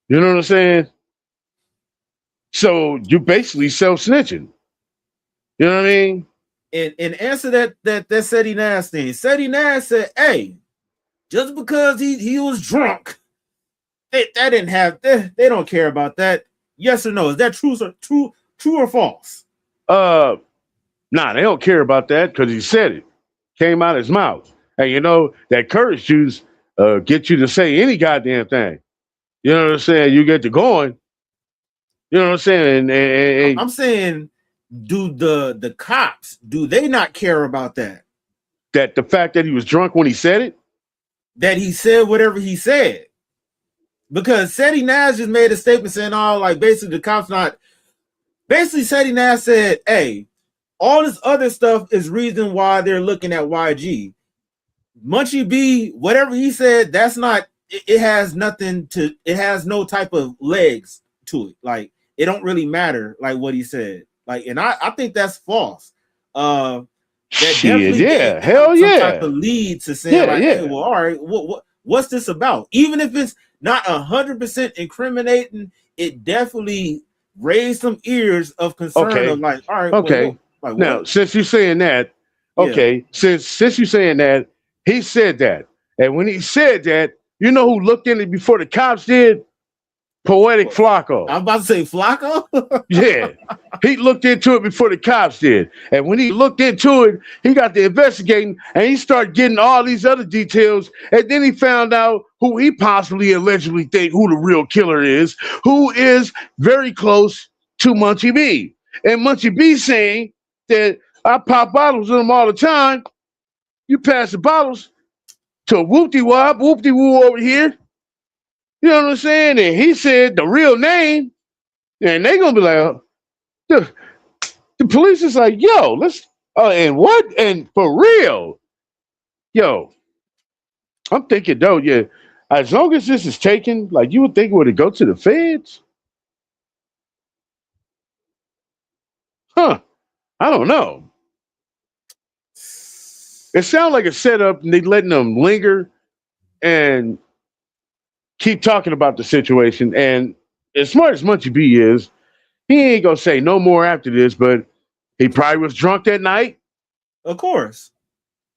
Speaker 2: You know what I'm saying? So you're basically self-snitching. You know what I mean?
Speaker 1: And answer that Seti Nash thing. Seti Nash said, hey, just because he was drunk, they don't care about that. Yes or no? Is that true or false?
Speaker 2: Nah, they don't care about that because he said it. Came out of his mouth. And you know, that courage juice get you to say any goddamn thing. You know what I'm saying? You get to going. You know what I'm saying? And
Speaker 1: I'm saying, do the cops, do they not care about that?
Speaker 2: That the fact that he was drunk when he said it?
Speaker 1: That he said whatever he said. Because Seti Nash just made a statement saying, basically the cops not. Basically, Seti Nash said, hey, all this other stuff is reason why they're looking at YG. Munchie B, whatever he said, that's not, it has no type of legs to it. Like, it don't really matter, like what he said. Like, and I think that's false. That
Speaker 2: yeah, hell yeah.
Speaker 1: Type of lead to saying, hey, well, all right, what's this about? Even if it's not 100% incriminating, it definitely raised some ears of concern of like, all right,
Speaker 2: okay.
Speaker 1: Well,
Speaker 2: now, since you're saying that, since you're saying that, he said that. And when he said that, you know who looked in it before the cops did? Poetic Flacco.
Speaker 1: I'm about to say Flacco?
Speaker 2: Yeah. He looked into it before the cops did. And when he looked into it, he got to investigating and he started getting all these other details. And then he found out who he possibly allegedly think who the real killer is, who is very close to Munchie B. And Munchie B saying that I pop bottles in them all the time. You pass the bottles to a whoop-de-wop, whoop-de-woo over here. You know what I'm saying? And he said the real name, and they gonna be like, the police is like, yo, let's, and what? And for real, yo, I'm thinking though, yeah, as long as this is taken, like you would think, would it go to the feds? Huh? I don't know. It sounds like a setup, and they letting them linger and keep talking about the situation. And as smart as Munchie B is, he ain't gonna say no more after this. But he probably was drunk that night,
Speaker 1: Of course.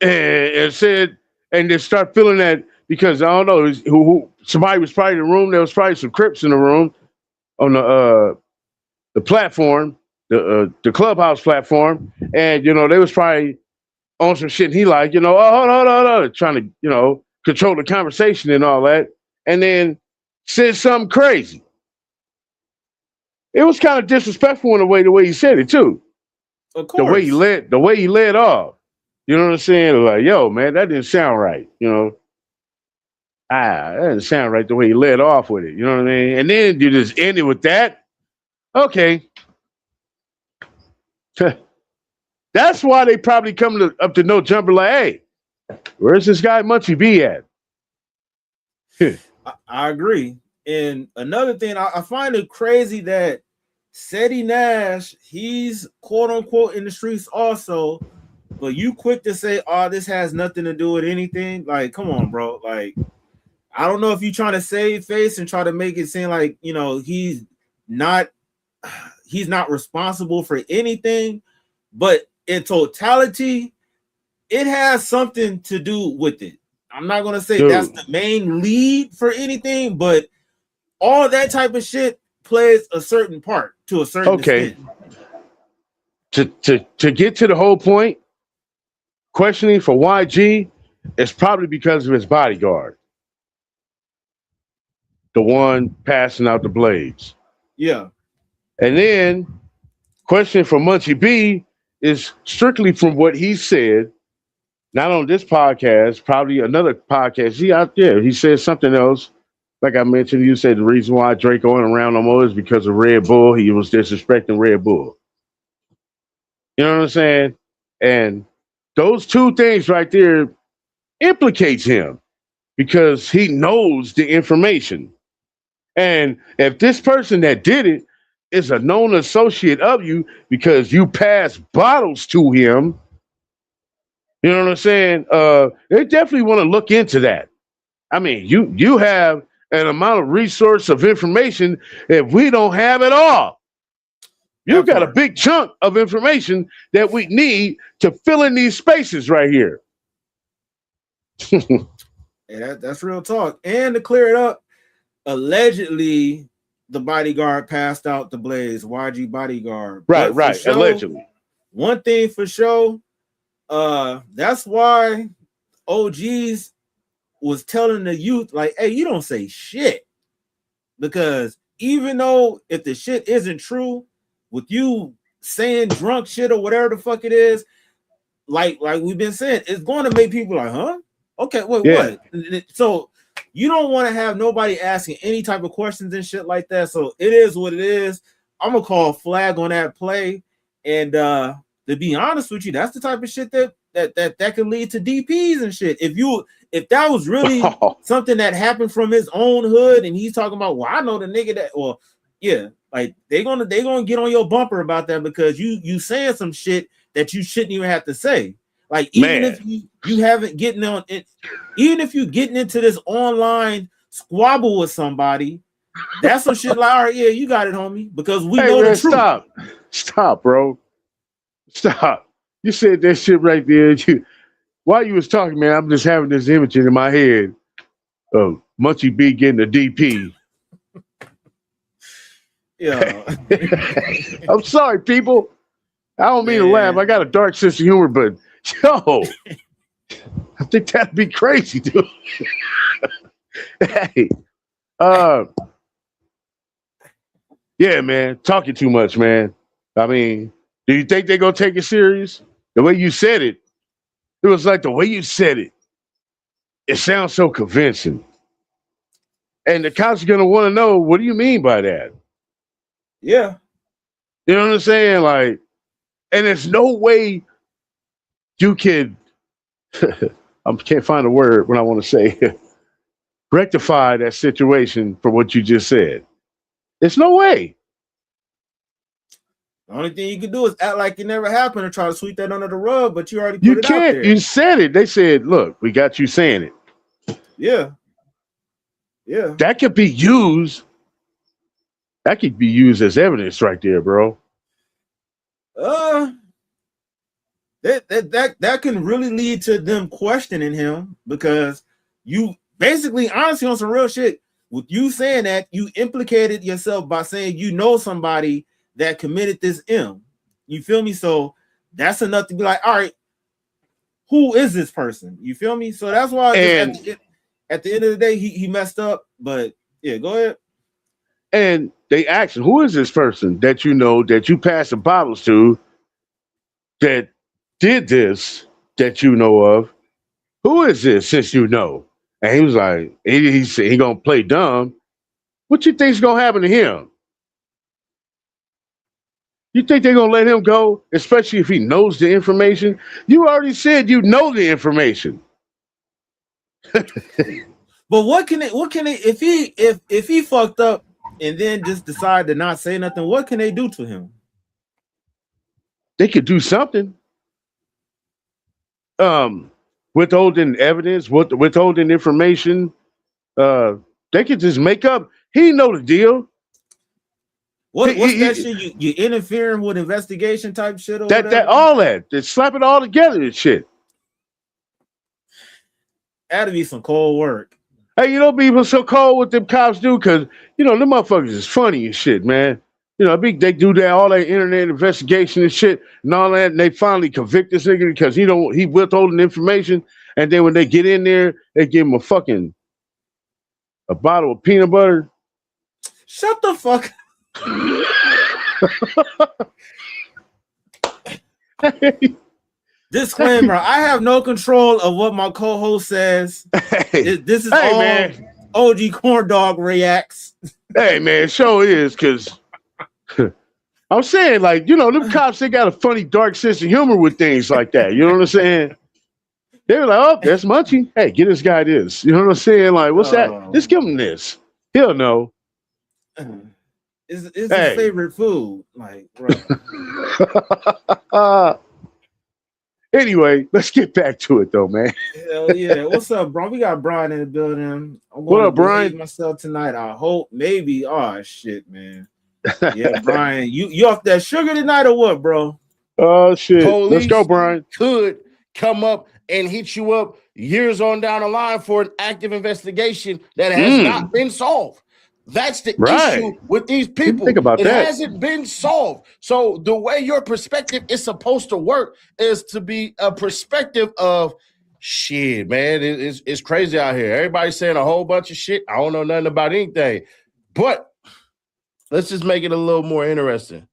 Speaker 2: and said, and they start feeling that because I don't know who somebody was probably in the room. There was probably some Crips in the room on the platform, the clubhouse platform, and they was probably on some shit. And he like, oh, hold on, trying to control the conversation and all that, and then said something crazy. It was kind of disrespectful in the way he said it too.
Speaker 1: Of course.
Speaker 2: The way he led off. You know what I'm saying? Like, yo, man, that didn't sound right. That didn't sound right the way he led off with it. You know what I mean? And then you just end it with that. Okay. That's why they probably come up to No Jumper like, hey, where's this guy Munchie B at?
Speaker 1: I agree. And another thing, I find it crazy that Seti Nash, he's quote unquote in the streets also, but you quick to say, oh, this has nothing to do with anything. Like, come on, bro. Like, I don't know if you're trying to save face and try to make it seem like, he's not responsible for anything, but in totality, it has something to do with it. I'm not going to say that's the main lead for anything, but all that type of shit plays a certain part to a certain extent.
Speaker 2: To get to the whole point, questioning for YG is probably because of his bodyguard, the one passing out the blades.
Speaker 1: Yeah. And
Speaker 2: then questioning for Munchie B is strictly from what he said, not on this podcast, probably another podcast. He said something else. Like I mentioned, you said the reason why Drake going around no more is because of Red Bull. He was disrespecting Red Bull. You know what I'm saying? And those two things right there implicates him because he knows the information. And if this person that did it is a known associate of you because you pass bottles to him, you know what I'm saying? They definitely want to look into that. I mean, you have an amount of resource of information that we don't have at all. You got a big chunk of information that we need to fill in these spaces right here.
Speaker 1: Yeah, that's real talk. And to clear it up, allegedly the bodyguard passed out the blades, YG bodyguard.
Speaker 2: Right. Sure, allegedly.
Speaker 1: One thing for sure, that's why OGs was telling the youth, like, hey, you don't say shit. Because even though if the shit isn't true, with you saying drunk shit or whatever the fuck it is, like we've been saying, it's going to make people like, huh? Okay, wait, what? So you don't want to have nobody asking any type of questions and shit like that. So it is what it is. I'm gonna call flag on that play. And to be honest with you, that's the type of shit that can lead to DPs and shit. If that was really something that happened from his own hood, and he's talking about, well, I know the nigga that, well, yeah, like they gonna get on your bumper about that because you saying some shit that you shouldn't even have to say. Like even if you haven't getting on it, even if you getting into this online squabble with somebody, that's some shit like, all right, yeah, you got it, homie, because we know the truth.
Speaker 2: Stop, bro. Stop. You said that shit right there. While you was talking, man, I'm just having this image in my head of Munchie B getting a DP.
Speaker 1: Yeah.
Speaker 2: I'm sorry, people. I don't mean to laugh. I got a dark sense of humor, but yo, I think that'd be crazy, dude. Hey, yeah, man, talking too much, man. I mean, do you think they're gonna take it serious? The way you said it, it was like the way you said it. It sounds so convincing, and the cops are gonna want to know, what do you mean by that?
Speaker 1: Yeah,
Speaker 2: you know what I'm saying, like. And there's no way you can I can't find a word when I want to say rectify that situation for what you just said. There's no way.
Speaker 1: The only thing you can do is act like it never happened and try to sweep that under the rug, but you already put
Speaker 2: You
Speaker 1: it out
Speaker 2: can't.
Speaker 1: there.
Speaker 2: You said it. They said, look, we got you saying it.
Speaker 1: Yeah. Yeah.
Speaker 2: That could be used. That could be used as evidence right there, bro.
Speaker 1: That can really lead to them questioning him, because you basically, honestly, on some real shit, with you saying that, you implicated yourself by saying you know somebody that committed this M. You feel me? So that's enough to be like, all right, who is this person? You feel me? So that's why at the end of the day, he messed up. But yeah, go ahead.
Speaker 2: And they asked him, who is this person that you know, that you passed the bottles to, that did this, that you know of? Who is this, since you know? And he was like, he said he gonna play dumb. What you think's gonna happen to him? You think they're gonna let him go, especially if he knows the information? You already said you know the information.
Speaker 1: But what can it if he fucked up and then just decide to not say nothing, what can they do to him?
Speaker 2: They could do something. Withholding evidence, withholding information. They could just make up. He know the deal.
Speaker 1: What's that shit? You interfering with investigation type shit or
Speaker 2: that
Speaker 1: whatever?
Speaker 2: all that. They slap it all together and shit.
Speaker 1: That'd be some cold work.
Speaker 2: Hey, you know, people so cold what them cops do, because them motherfuckers is funny and shit, man. They do that all that internet investigation and shit and all that, and they finally convict this nigga because he withholding information, and then when they get in there, they give him a bottle of peanut butter.
Speaker 1: Shut the fuck Disclaimer, I have no control of what my co-host says. This is all man. OG Corn Dog reacts.
Speaker 2: Hey man, show is, because I'm saying, like, them cops, they got a funny, dark sense of humor with things like that. You know what I'm saying? They were like, oh, that's Munchie. Hey, get this guy this. You know what I'm saying? Like, what's that? Just give him this. He'll know.
Speaker 1: It's his favorite food. Like,
Speaker 2: bro. Anyway, let's get back to it, though, man.
Speaker 1: Hell yeah. What's up, bro? We got Brian in the building.
Speaker 2: What up, Brian?
Speaker 1: Myself tonight. I hope, maybe. Oh, shit, man. Yeah, Brian, you off that sugar tonight or what, bro?
Speaker 2: Oh shit!
Speaker 5: Police
Speaker 2: Let's go, Brian.
Speaker 5: Could come up and hit you up years on down the line for an active investigation that has not been solved. That's the issue with these people.
Speaker 2: Think about that.
Speaker 5: It hasn't been solved. So the way your perspective is supposed to work is to be a perspective of shit, man. It's crazy out here. Everybody's saying a whole bunch of shit. I don't know nothing about anything, but let's just make it a little more interesting.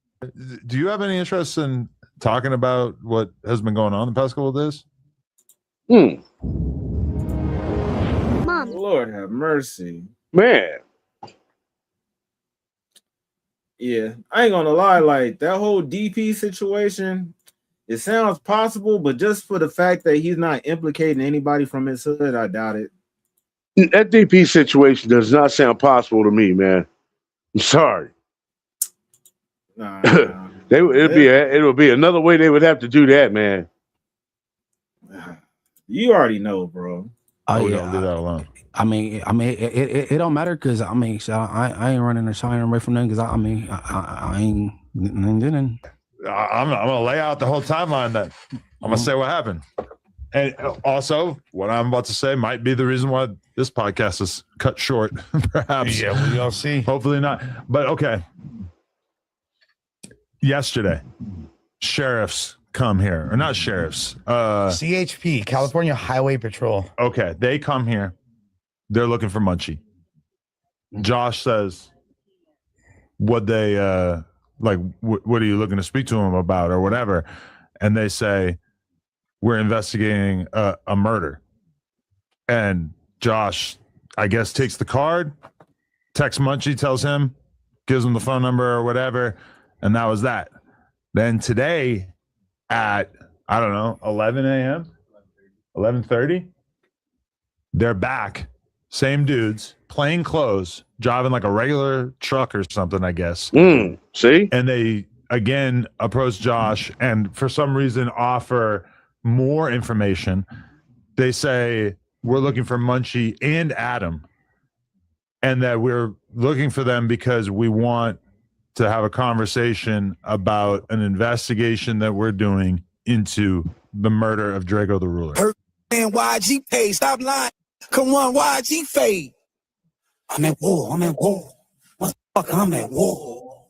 Speaker 11: Do you have any interest in talking about what has been going on the past couple of days?
Speaker 1: Mom. Lord have mercy.
Speaker 2: Man.
Speaker 1: Yeah, I ain't gonna lie, like that whole DP situation, it sounds possible, but just for the fact that he's not implicating anybody from his hood, I doubt it.
Speaker 2: That DP situation does not sound possible to me, man. I'm sorry.
Speaker 1: Nah.
Speaker 2: It'll be another way they would have to do that, man.
Speaker 1: You already know, bro.
Speaker 11: Oh, we don't do that alone.
Speaker 12: I mean, it don't matter, because I mean, so I ain't running or shying away from them, because I ain't didn't.
Speaker 11: I'm gonna lay out the whole timeline. Then I'm gonna say what happened, and also what I'm about to say might be the reason why this podcast is cut short. Perhaps.
Speaker 13: Yeah, we all see.
Speaker 11: Hopefully not. But okay. Yesterday, sheriffs come here, or not sheriffs.
Speaker 13: CHP, California Highway Patrol.
Speaker 11: Okay, they come here. They're looking for Munchie. Josh says, what they what are you looking to speak to him about or whatever? And they say, we're investigating a murder. And Josh, I guess, takes the card, texts Munchie, tells him, gives him the phone number or whatever. And that was that. Then today at, I don't know, 11 a.m., 11:30, They're back, same dudes, plain clothes, driving like a regular truck or something, I guess.
Speaker 2: See?
Speaker 11: And they again approach Josh and for some reason offer more information. They say, we're looking for Munchie and Adam, and that we're looking for them because we want to have a conversation about an investigation that we're doing into the murder of Drakeo the Ruler.
Speaker 3: Man, YG paid. Stop lying. Come on, YG fade. I'm at war. I'm at war. Motherfucker, I'm at war.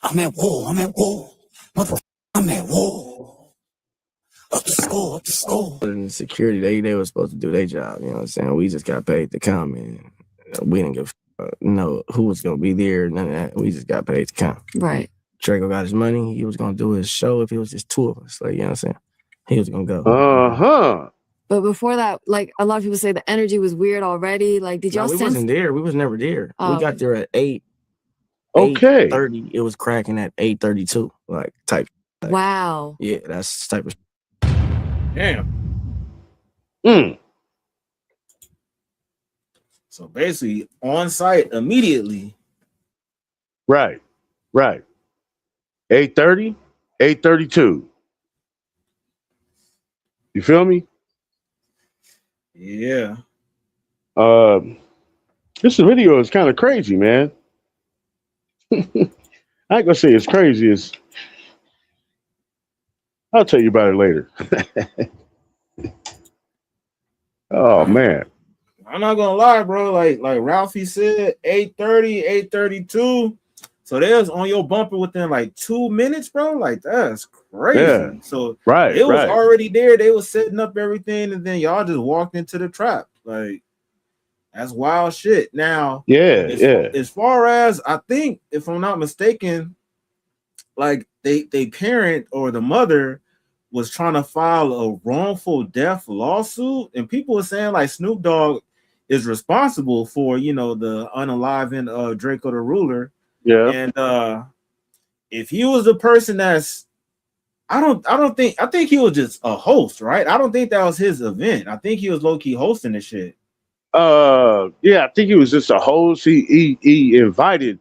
Speaker 3: I'm at war. I'm at war. Motherfucker, I'm at war. Up the score. Up the score.
Speaker 14: In security, they were supposed to do their job. You know what I'm saying? We just got paid to come, and we didn't give know who was gonna be there. None of that. We just got paid to come.
Speaker 15: Right.
Speaker 14: Drakeo got his money. He was gonna do his show if it was just two of us. Like, you know what I'm saying? He was gonna go.
Speaker 15: But before that, like a lot of people say the energy was weird already. Like, did y'all
Speaker 14: we
Speaker 15: sense?
Speaker 14: wasn't there. We was never there.
Speaker 15: Oh,
Speaker 14: we got there at 8.
Speaker 2: Okay.
Speaker 14: 8:30. It was cracking at 8:32. Like type. Like,
Speaker 15: wow.
Speaker 14: Yeah, that's the type of.
Speaker 1: Damn. So basically, on site immediately.
Speaker 2: Right. 8:30, 8:32. You feel me?
Speaker 1: Yeah.
Speaker 2: This video is kind of crazy, man. I ain't gonna say it's crazy. I'll tell you about it later. Oh man.
Speaker 1: I'm not gonna lie, bro. Like Ralphie said, 8:30, 8:32. So they was on your bumper within like 2 minutes, bro. Like that's crazy.
Speaker 2: Yeah.
Speaker 1: So
Speaker 2: Right.
Speaker 1: it was already there. They was setting up everything, and then y'all just walked into the trap. Like that's wild shit. Now, as far as I think, if I'm not mistaken, like they parent or the mother was trying to file a wrongful death lawsuit, and people were saying like Snoop Dogg is responsible for, you know, the unaliving of Drakeo the Ruler.
Speaker 2: Yeah.
Speaker 1: And if he was the person that's I think he was just a host, right? I don't think that was his event. I think he was low-key hosting the shit.
Speaker 2: Yeah, I think he was just a host. He invited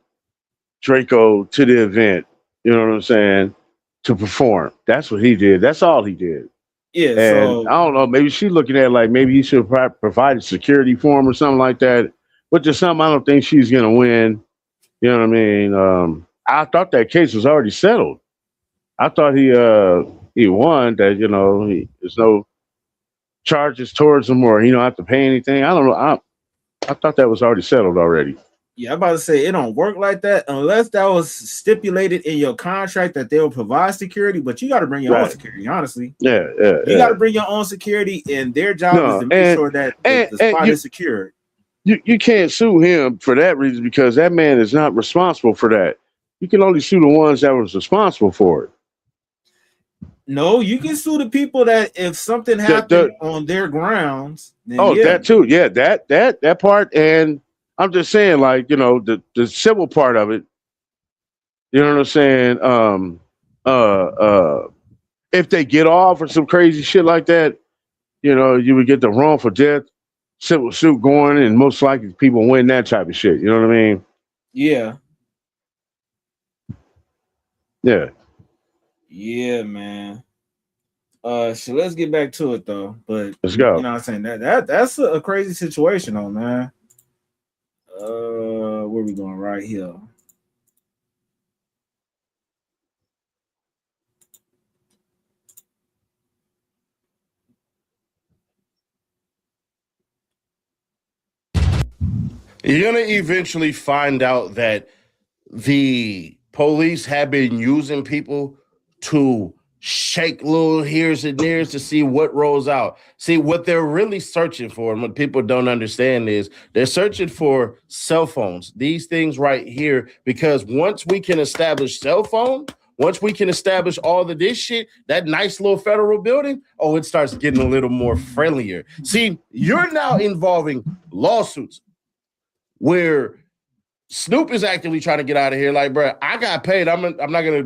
Speaker 2: Drakeo to the event, you know what I'm saying, to perform. That's what he did. That's all he did.
Speaker 1: Yeah,
Speaker 2: and
Speaker 1: so
Speaker 2: I don't know, maybe she's looking at like maybe he should have provided security for him or something like that. But just something I don't think she's gonna win. You know what I mean? I thought that case was already settled. I thought he won, that, you know, there's no charges towards him or he don't have to pay anything. I don't know. I thought that was already settled already.
Speaker 1: Yeah, I'm about to say it don't work like that unless that was stipulated in your contract that they will provide security, but you got to bring your own security, honestly.
Speaker 2: Yeah.
Speaker 1: You got to bring your own security, and their job is to make sure that the spot is secured.
Speaker 2: You can't sue him for that reason because that man is not responsible for that. You can only sue the ones that was responsible for it.
Speaker 1: No, you can sue the people that if something happened on their grounds. Then
Speaker 2: that too. Yeah, that part. And I'm just saying, like, you know, the civil part of it, you know what I'm saying? If they get off or some crazy shit like that, you know, you would get the wrongful death civil suit going, and most likely people win that type of shit. You know what I mean?
Speaker 1: Yeah.
Speaker 2: Yeah.
Speaker 1: Yeah, man. So let's get back to it though. But
Speaker 2: let's go.
Speaker 1: You know what I'm saying? That's a crazy situation though, man. Where we going? Right here.
Speaker 5: You're going to eventually find out that the police have been using people to shake little here's and there's to see what rolls out. See, what they're really searching for, and what people don't understand is they're searching for cell phones, these things right here, because once we can establish cell phone, once we can establish all of this shit, that nice little federal building, it starts getting a little more friendlier. See, you're now involving lawsuits where Snoop is actively trying to get out of here. Like, bro, I got paid. I'm not gonna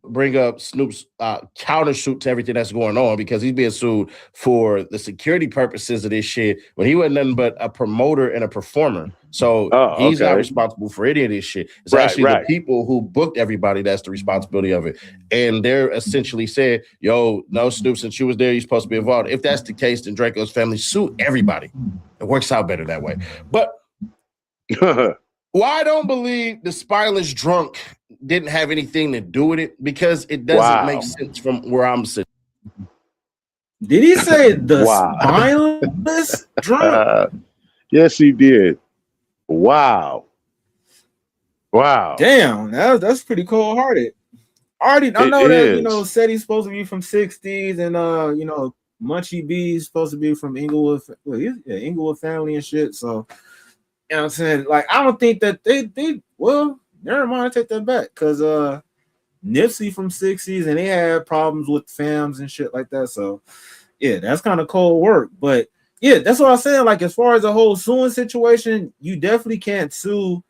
Speaker 5: bring up Snoop's countersuit to everything that's going on because he's being sued for the security purposes of this shit. When he wasn't nothing but a promoter and a performer, so he's not responsible for any of this shit. It's actually the people who booked everybody that's the responsibility of it. And they're essentially saying, "Yo, no, Snoop, since you was there, you're supposed to be involved." If that's the case, then Draco's family sue everybody. It works out better that way, but. Well, I don't believe the spineless drunk didn't have anything to do with it because it doesn't make sense from where I'm sitting.
Speaker 1: Did he say the spineless drunk?
Speaker 2: Yes, he did. Wow.
Speaker 1: Damn, that's pretty cold-hearted. I know that said he's supposed to be from 60s and Munchie B is supposed to be from Inglewood, Inglewood family and shit. So. You know what I'm saying? Like, I don't think that they never mind, take that back. Because Nipsey from 60s and they had problems with fams and shit like that. So, yeah, that's kind of cold work. But, yeah, that's what I'm saying. Like, as far as the whole suing situation, you definitely can't sue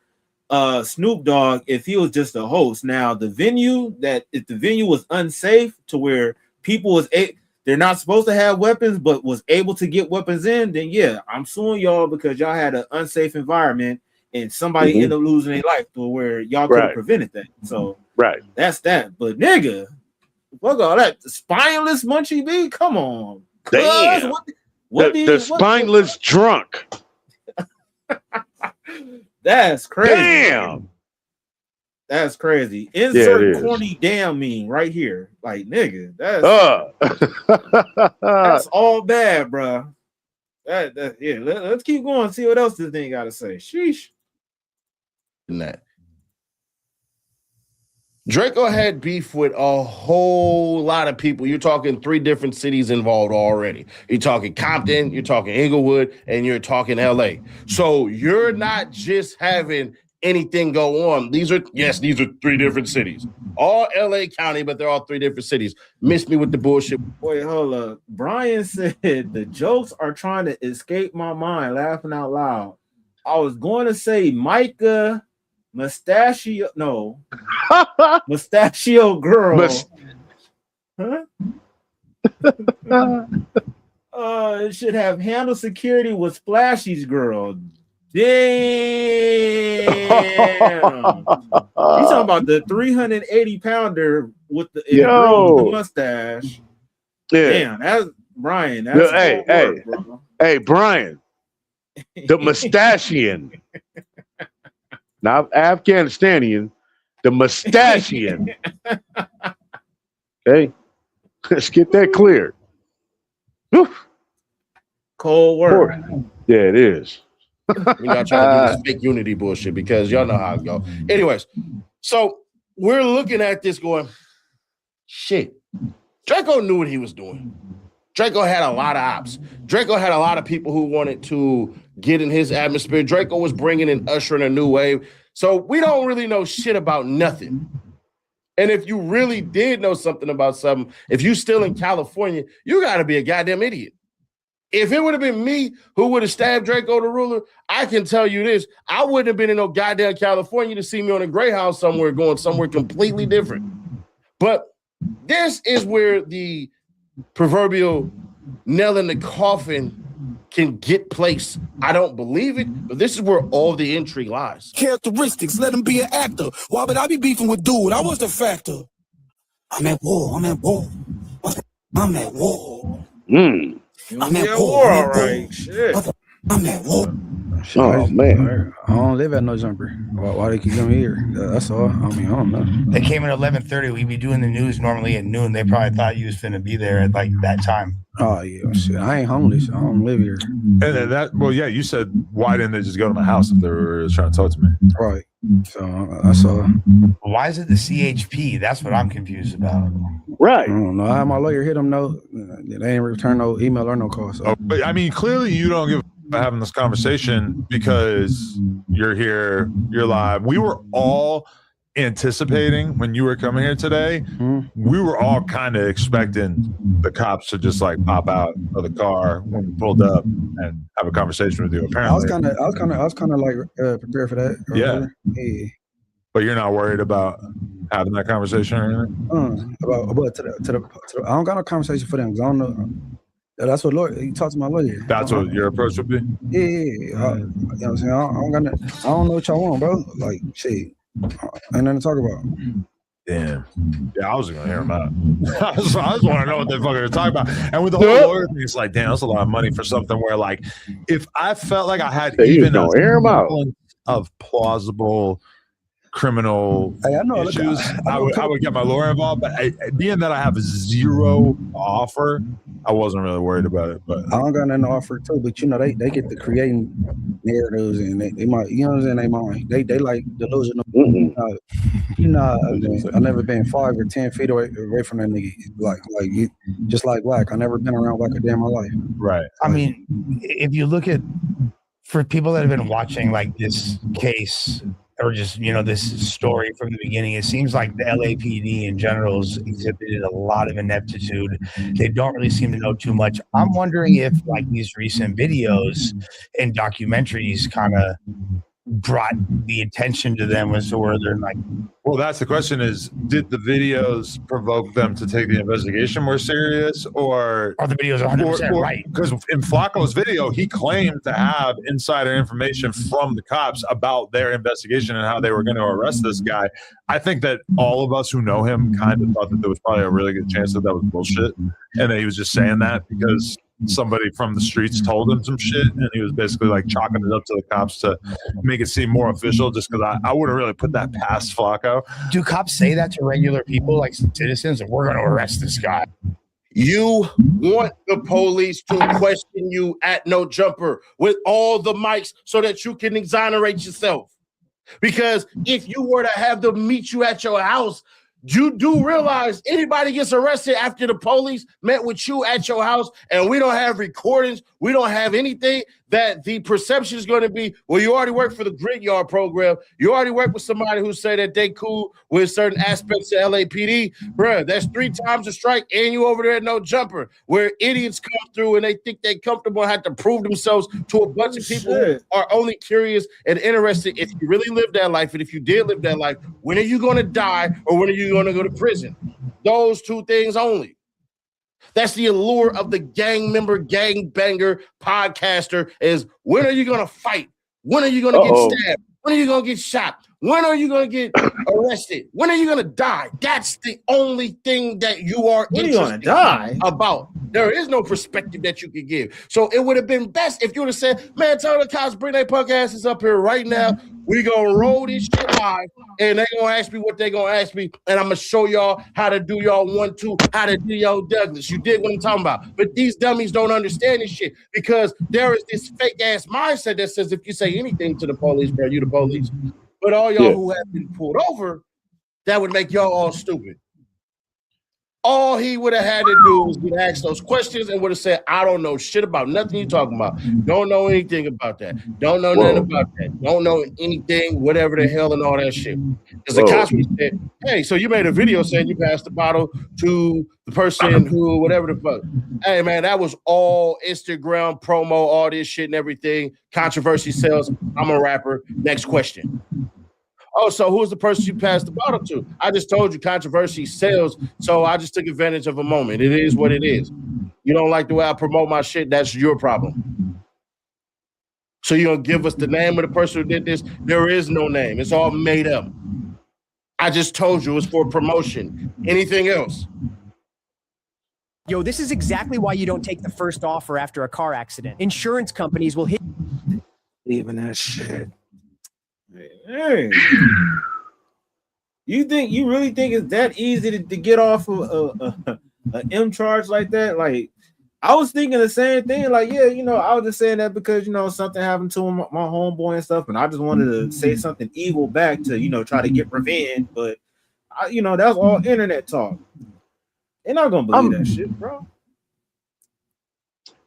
Speaker 1: Snoop Dogg if he was just a host. Now, if the venue was unsafe to where people they're not supposed to have weapons, but was able to get weapons in, then yeah, I'm suing y'all because y'all had an unsafe environment and somebody ended up losing their life to where y'all could have prevented that. So that's that. But nigga, fuck all that. The spineless Munchie B, come on.
Speaker 2: Damn. The spineless drunk.
Speaker 1: That's crazy.
Speaker 2: Damn.
Speaker 1: That's crazy. Insert corny damn meme right here. Like, nigga, that's all bad, bro. Let's keep going. See what else this thing got to say. Sheesh.
Speaker 5: Draco had beef with a whole lot of people. You're talking 3 different cities involved already. You're talking Compton, you're talking Inglewood, and you're talking LA. So you're not just having anything go on. These are 3 different cities. All LA County, but they're all 3 different cities. Miss me with the bullshit.
Speaker 1: Wait, hold up. Brian said the jokes are trying to escape my mind, laughing out loud. I was going to say Micah Mustachio Girl. It should have handled security with Splashy's girl. Damn. You talking about the 380-pounder with the girl with the mustache.
Speaker 2: Yeah.
Speaker 1: Damn, that's Brian. That's
Speaker 2: hey, Brian. The mustachian. Not Afghanistanian, the mustachian. Okay. Let's get that clear. Whew.
Speaker 1: Cold work.
Speaker 5: Yeah, it is. We're not trying to do this fake unity bullshit because y'all know how it go. Anyways, so we're looking at this going, shit. Draco knew what he was doing. Draco had a lot of ops. Draco had a lot of people who wanted to get in his atmosphere. Draco was bringing and ushering a new wave. So we don't really know shit about nothing. And if you really did know something about something, if you still in California, you got to be a goddamn idiot. If it would have been me who would have stabbed Drakeo the Ruler, I can tell you this. I wouldn't have been in no goddamn California to see me on a Greyhound somewhere going somewhere completely different. But this is where the proverbial nail in the coffin can get placed. I don't believe it, but this is where all the intrigue lies.
Speaker 3: Characteristics, let him be an actor. Why would I be beefing with dude? I was the factor. I'm at war. I'm at war. I'm at war. I'm at war, all right. Shit. I'm at war.
Speaker 12: Oh man, I don't live at no jumper. Why they keep coming here? That's all. I mean, I don't know.
Speaker 13: They came at 11:30. We'd be doing the news normally at noon. They probably thought you was finna be there at like that time.
Speaker 12: Oh yeah, shit. I ain't homeless. I don't live here.
Speaker 11: And then you said why didn't they just go to my house if they were trying to talk to me?
Speaker 12: Right. So I saw.
Speaker 13: Why is it the CHP? That's what I'm confused about.
Speaker 2: Right.
Speaker 12: I don't know. I had my lawyer hit them. No, they ain't return no email or no call. So.
Speaker 11: But I mean, clearly you don't give having this conversation because you're here, you're live. We were all anticipating when you were coming here today, we were all kind of expecting the cops to just like pop out of the car when we pulled up and have a conversation with you. Apparently,
Speaker 12: I was kind of like prepared for that.
Speaker 11: Yeah.
Speaker 12: Yeah.
Speaker 11: But you're not worried about having that conversation or anything?
Speaker 12: About to the I don't got no conversation for them because I don't know. That's what lawyer. You talk to my lawyer.
Speaker 11: That's what your approach would be.
Speaker 12: Yeah. You know what I'm saying? I don't know what y'all want, bro. Like shit, ain't nothing to talk about.
Speaker 11: Damn. Yeah, I was gonna hear him out. I just want to know what they fucking are talking about. And with the whole lawyer thing, it's like, damn, that's a lot of money for something where, like, if I felt like I had even a semblance of plausible criminal issues, I would get my lawyer involved. But being that I have zero offer, I wasn't really worried about it. But
Speaker 12: I don't got nothing to offer too. But you know, they get to creating narratives and they might, you know what I'm saying? They mind. They like delusional. I never been 5 or 10 feet away from that nigga. Like just like Black. I never been around Black a day in my life.
Speaker 11: Right.
Speaker 13: I mean, if you look at, for people that have been watching like this case or just, you know, this story from the beginning, it seems like the LAPD in general has exhibited a lot of ineptitude. They don't really seem to know too much. I'm wondering if like these recent videos and documentaries kind of brought the attention to them as to where they're like,
Speaker 11: well, that's the question: is did the videos provoke them to take the investigation more serious, or
Speaker 13: are the videos 100% right?
Speaker 11: Because in Flacco's video, he claimed to have insider information from the cops about their investigation and how they were going to arrest this guy. I think that all of us who know him kind of thought that there was probably a really good chance that that was bullshit, and that he was just saying that because somebody from the streets told him some shit, and he was basically like chalking it up to the cops to make it seem more official, just because I wouldn't really put that past Flacco.
Speaker 13: Do cops say that to regular people, like citizens, and we're going to arrest this guy?
Speaker 5: You want the police to question you at No Jumper with all the mics so that you can exonerate yourself. Because if you were to have them meet you at your house, you do realize anybody gets arrested after the police met with you at your house and we don't have recordings, we don't have anything, that the perception is going to be, well, you already work for the Grid Yard program. You already work with somebody who say that they cool with certain aspects of LAPD. Bruh, that's 3 times a strike and you over there at No Jumper, where idiots come through and they think they comfortable and have to prove themselves to a bunch of people who are only curious and interested if you really live that life. And if you did live that life, when are you going to die or when are you going to go to prison? Those 2 things only. That's the allure of the gang member, gang banger podcaster is, when are you going to fight? When are you going to get stabbed? When are you going to get shot? When are you going to get arrested? When are you going to die? That's the only thing that you are interested about. There is no perspective that you could give. So it would have been best if you would have said, man, tell the cops, bring their punk asses up here right now. We going to roll this shit live, and they going to ask me what they going to ask me, and I'm going to show y'all how to do y'all 1-2, how to do y'all Douglas. You dig what I'm talking about? But these dummies don't understand this shit because there is this fake-ass mindset that says if you say anything to the police, bro, you the police. But all y'all who have been pulled over, that would make y'all all stupid. All he would have had to do was get asked those questions and would have said, I don't know shit about nothing you're talking about. Don't know anything about that. Don't know nothing about that. Don't know anything, whatever the hell and all that shit. Because the cops would say, hey, so you made a video saying you passed the bottle to the person who, whatever the fuck. Hey, man, that was all Instagram promo, all this shit and everything. Controversy sells. I'm a rapper. Next question. Oh, so who's the person you passed the bottle to? I just told you controversy sells, so I just took advantage of a moment. It is what it is. You don't like the way I promote my shit, that's your problem. So you're going to give us the name of the person who did this? There is no name. It's all made up. I just told you it was for promotion. Anything else?
Speaker 7: Yo, this is exactly why you don't take the first offer after a car accident. Insurance companies will hit.
Speaker 1: Even that shit. Hey. You really think it's that easy to get off of a M charge like that? Like, I was thinking the same thing. Like, yeah, you know, I was just saying that because, you know, something happened to my homeboy and stuff, and I just wanted to say something evil back to, you know, try to get revenge. But, you know, that's all internet talk. They're not gonna believe that shit, bro.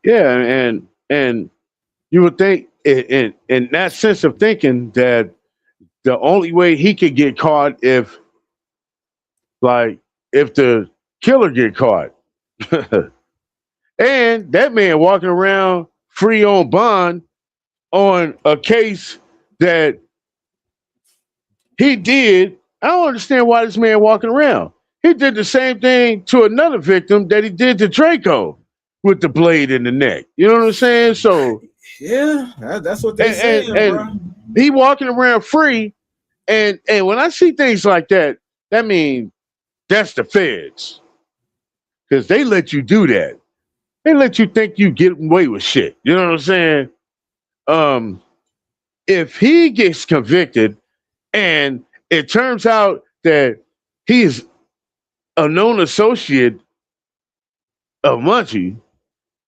Speaker 2: Yeah, and you would think in that sense of thinking that the only way he could get caught if the killer get caught. And that man walking around free on bond on a case that he did. I don't understand why this man walking around. He did the same thing to another victim that he did to Draco with the blade in the neck. You know what I'm saying? So
Speaker 1: yeah, that's what they say.
Speaker 2: And he walking around free. And when I see things like that, that means that's the feds. Because they let you do that. They let you think you get away with shit. You know what I'm saying? If he gets convicted and it turns out that he is a known associate of Munchie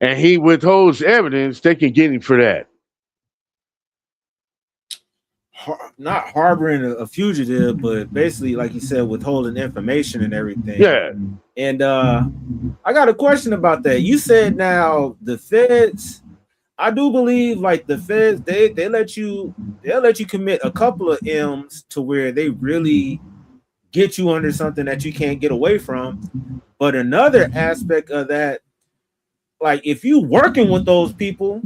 Speaker 2: and he withholds evidence, they can get him for that.
Speaker 1: Not harboring a fugitive, but basically, like you said, withholding information and everything.
Speaker 2: Yeah.
Speaker 1: And I got a question about that. You said now the feds, I do believe like the feds, they'll let you commit a couple of M's to where they really get you under something that you can't get away from. But another aspect of that, like if you working with those people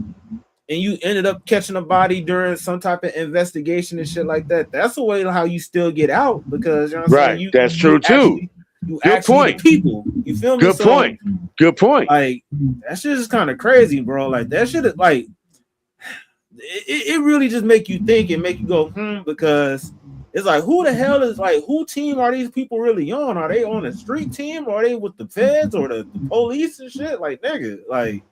Speaker 1: and you ended up catching a body during some type of investigation and shit like that, that's the way how you still get out, because you know what I'm saying?
Speaker 2: That's true too.
Speaker 1: Good point. People, you feel me?
Speaker 2: Good point. Good point.
Speaker 1: Like that shit is kind of crazy, bro. Like that shit is like it really just make you think and make you go, because it's like, who the hell is like, who team are these people really on? Are they on a street team? Or are they with the feds or the police and shit? Like, nigga, like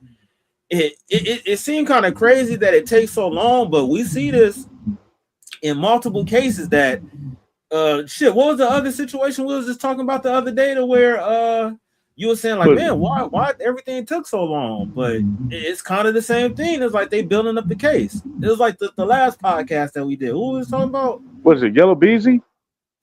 Speaker 1: it seemed kind of crazy that it takes so long, but we see this in multiple cases that shit. What was the other situation we was just talking about the other day to where you were saying like, man, why everything took so long? But it's kind of the same thing. It's like they building up the case. It was like the last podcast that we did. Who was talking about?
Speaker 2: Was it Yellow Beezy?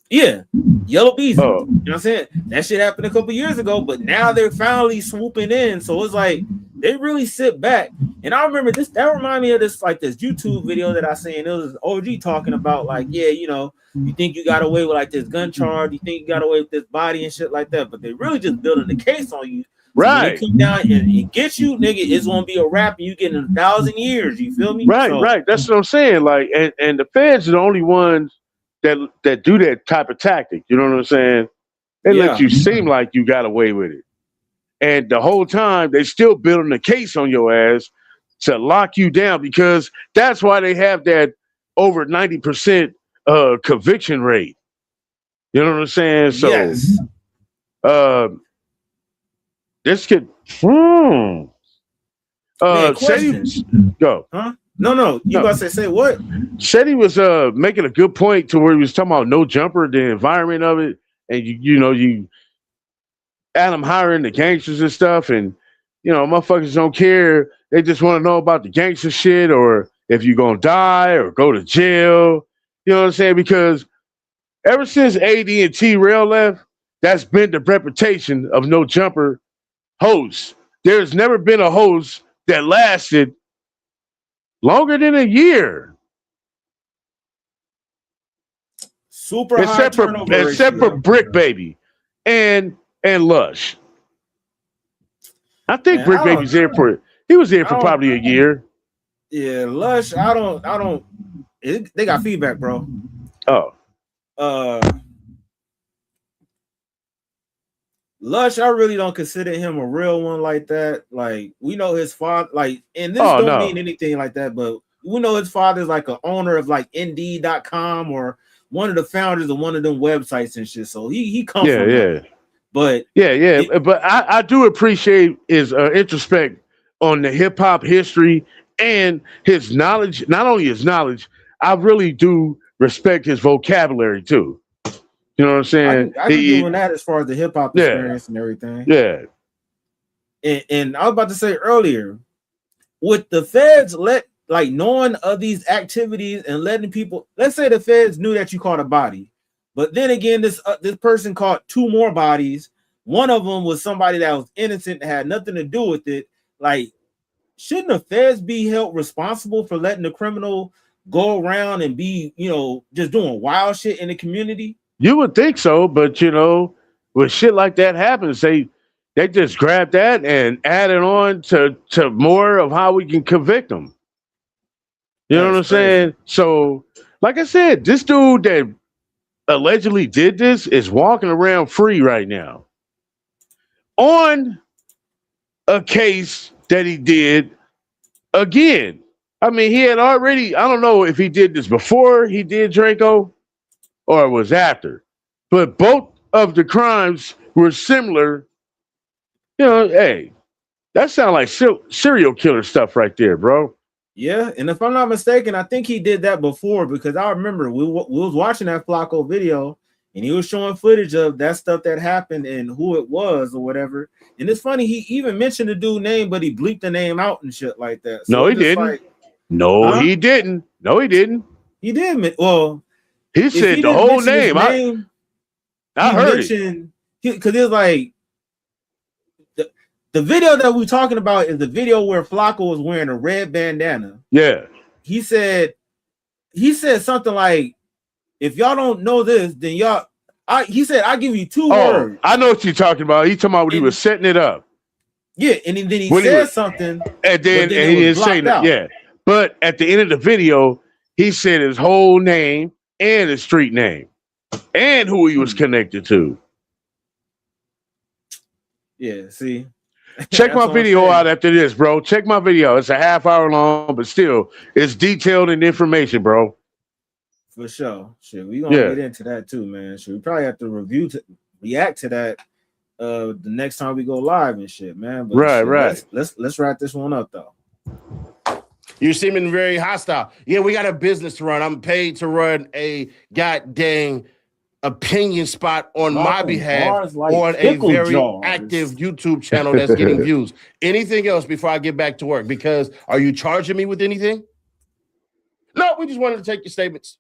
Speaker 1: Yeah, Yellow Beezy.
Speaker 2: Oh.
Speaker 1: You know what I'm saying? That shit happened a couple years ago, but now they're finally swooping in. So it's like they really sit back. And I remember this, that reminded me of this YouTube video that I seen. It was OG talking about like, yeah, you know, you think you got away with like this gun charge, you think you got away with this body and shit like that, but they really just building the case on you. So
Speaker 2: right.
Speaker 1: when they come down and get you, nigga, it's gonna be a wrap and you getting 1,000 years. You feel me?
Speaker 2: Right,
Speaker 1: so,
Speaker 2: right. That's what I'm saying. Like, and the feds are the only ones that do that type of tactic. You know what I'm saying? They let you seem like you got away with it. And the whole time they still building a case on your ass to lock you down, because that's why they have that over 90% conviction rate. You know what I'm saying? So
Speaker 1: yes.
Speaker 2: This could
Speaker 1: Man,
Speaker 2: go.
Speaker 1: Huh? No. You about to say what?
Speaker 2: Said he was making a good point to where he was talking about no jumper, the environment of it, and you Adam hiring the gangsters and stuff, and motherfuckers don't care. They just want to know about the gangster shit, or if you're gonna die or go to jail. You know what I'm saying? Because ever since AD and T-Rail left, that's been the reputation of no jumper hosts. There's never been a host that lasted longer than a year.
Speaker 1: Super high turnover ratio.
Speaker 2: Except for Brick Baby and Lush. I think Brick Baby's there for he was there for probably a year.
Speaker 1: Yeah, Lush, they got feedback, bro.
Speaker 2: Oh.
Speaker 1: Lush, I really don't consider him a real one like that. Like, we know his father, like, and this don't mean anything like that, but we know his father's like an owner of like Indeed.com or one of the founders of one of them websites and shit. So he comes from that. But
Speaker 2: but I do appreciate his introspect on the hip hop history and his knowledge. Not only his knowledge, I really do respect his vocabulary too. You know what I'm saying?
Speaker 1: I can give him that as far as the hip hop experience and everything.
Speaker 2: Yeah.
Speaker 1: And I was about to say earlier, with the feds knowing of these activities and letting people, let's say the feds knew that you caught a body, but then again, this person caught 2 more bodies. One of them was somebody that was innocent and had nothing to do with it. Like, shouldn't the feds be held responsible for letting the criminal go around and be, just doing wild shit in the community?
Speaker 2: You would think so, but when shit like that happens, they just grab that and add it on to more of how we can convict them. You know what I'm saying? So, like I said, this dude that allegedly did this is walking around free right now on a case that he did again. I mean, he had already, I don't know if he did this before he did Draco or it was after, but both of the crimes were similar. Hey, that sounds like serial killer stuff right there, bro.
Speaker 1: Yeah, and if I'm not mistaken, I think he did that before, because I remember we was watching that Flacco video and he was showing footage of that stuff that happened and who it was or whatever. And it's funny, he even mentioned the dude's name, but he bleeped the name out and shit like that. So
Speaker 2: no, he didn't. He didn't. No, he didn't.
Speaker 1: He did. Well,
Speaker 2: he said the whole name. I heard it.
Speaker 1: Because it's like the video that we're talking about is the video where Flacco was wearing a red bandana.
Speaker 2: Yeah.
Speaker 1: He said something like, if y'all don't know this, then y'all, he said, I give you two words.
Speaker 2: I know what you're talking about. He's talking about when he was setting it up.
Speaker 1: Yeah, and then he said something.
Speaker 2: And then he didn't say that. Yeah. But at the end of the video, he said his whole name and his street name and who he was connected to.
Speaker 1: Yeah, see.
Speaker 2: Check my video out after this, bro. Check my video. It's a half hour long, but still, it's detailed and information, bro.
Speaker 1: For sure. Shit, we gonna get into that too, man. Shit, we probably have to react to that the next time we go live and shit, man. But
Speaker 2: right.
Speaker 1: Let's wrap this one up though.
Speaker 5: You're seeming very hostile. Yeah, we got a business to run. I'm paid to run a goddamn opinion spot on my behalf on a very active YouTube channel that's getting views. Anything else before I get back to work? Because are you charging me with anything? No, we just wanted to take your statements.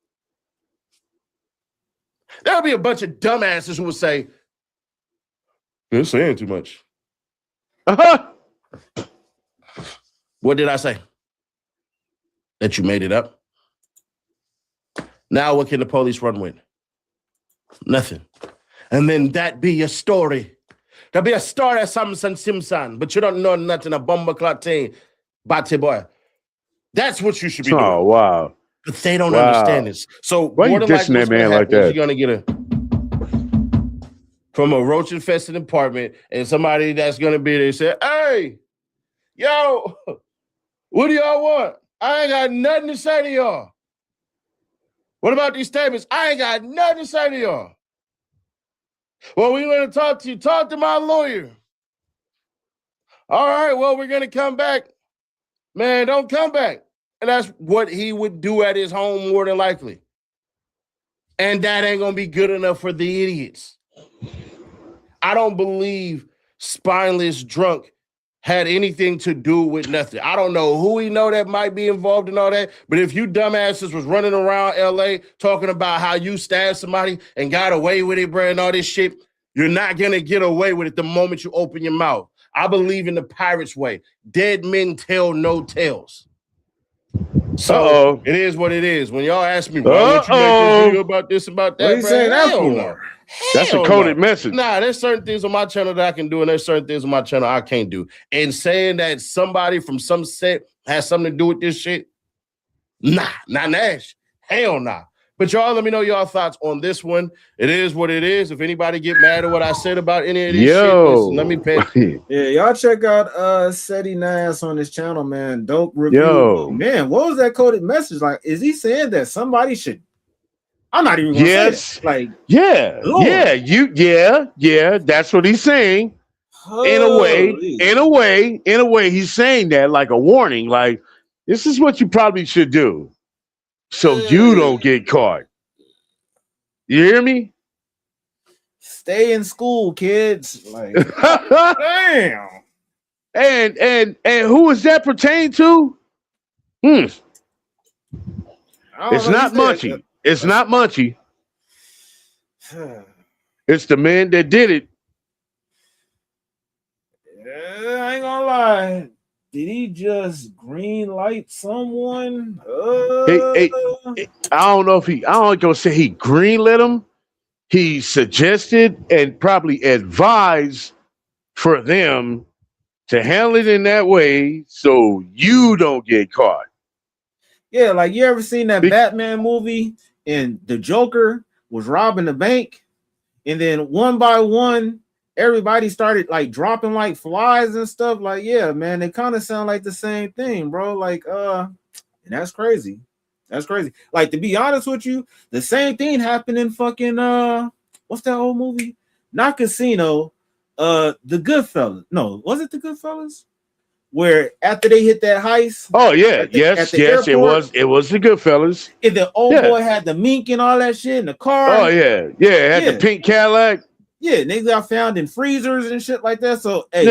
Speaker 5: There'll be a bunch of dumbasses who will say, "You're saying too much." What did I say? That you made it up? Now what can the police run with? Nothing. And then that be your story. That be a story of Samson Simpson, but you don't know nothing, a bomber clot thing, batty boy. That's what you should be doing.
Speaker 2: Oh, wow.
Speaker 5: But they don't understand this. So
Speaker 2: why you dissing that man like that?
Speaker 5: You're going to get from a roach-infested apartment and somebody that's going to be there say, "Hey, yo, what do y'all want? I ain't got nothing to say to y'all. What about these statements? I ain't got nothing to say to y'all. Well, we want to talk to you. Talk to my lawyer. All right, well, we're going to come back. Man, don't come back." And that's what he would do at his home more than likely. And that ain't going to be good enough for the idiots. I don't believe Spineless Drunk had anything to do with nothing. I don't know who he know that might be involved in all that, but if you dumbasses was running around LA talking about how you stabbed somebody and got away with it, bro, and all this shit, you're not going to get away with it the moment you open your mouth. I believe in the Pirates way. Dead men tell no tales. So it is what it is. When y'all ask me, why don't you make this video about this, about that,
Speaker 1: what are you saying that for?
Speaker 2: That's a coded message.
Speaker 5: Nah, there's certain things on my channel that I can do, and there's certain things on my channel I can't do. And saying that somebody from some set has something to do with this shit, nah, not Nash. Hell nah. But y'all let me know y'all thoughts on this one. It is what it is. If anybody get mad at what I said about any of this shit, listen, let me pay.
Speaker 1: Yeah, y'all check out Seti Nas on his channel, man. Dope review. Man, what was that coded message? Like, is he saying that somebody should? I'm not even gonna say that. Like, Lord.
Speaker 2: Yeah, that's what he's saying. In a way, he's saying that like a warning, like this is what you probably should do. So you don't get caught. You hear me?
Speaker 1: Stay in school, kids. Like, damn.
Speaker 2: And who is that pertain to? It's not Munchie. It's not Munchie. It's the man that did it.
Speaker 1: Yeah, I ain't gonna lie. Did he just green light someone?
Speaker 2: I don't know if I don't gonna say he greenlit him. He suggested and probably advised for them to handle it in that way so you don't get caught.
Speaker 1: Yeah, like you ever seen that Batman movie and the Joker was robbing the bank, and then one by one, everybody started like dropping like flies and stuff. Like, yeah, man, they kind of sound like the same thing, bro. Like, and that's crazy. That's crazy. Like, to be honest with you, the same thing happened in fucking what's that old movie? Not Casino, the Goodfellas. No, was it the Goodfellas? Where after they hit that heist,
Speaker 2: oh yeah, yes,
Speaker 1: airport,
Speaker 2: it was the Goodfellas.
Speaker 1: And the old boy had the mink and all that shit in the car.
Speaker 2: Oh yeah, had the pink Cadillac.
Speaker 1: Yeah, and they got found in freezers and shit like that. So hey,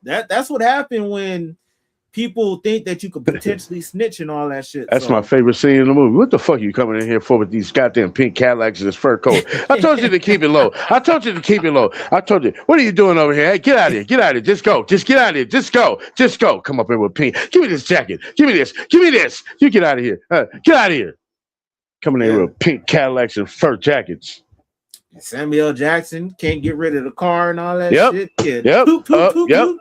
Speaker 1: that's what happened when people think that you could potentially snitch and all that shit.
Speaker 2: That's my favorite scene in the movie. What the fuck are you coming in here for with these goddamn pink Cadillacs and this fur coat? I told you to keep it low. I told you to keep it low. I told you, what are you doing over here? Hey, get out of here. Get out of here. Just go. Just get out of here. Just go. Just go. Come up here with pink. Give me this jacket. Give me this. Give me this. You get out of here. Get out of here. Coming in with pink Cadillacs and fur jackets.
Speaker 1: Samuel Jackson can't get rid of the car and all that shit.
Speaker 2: Yeah. Yep.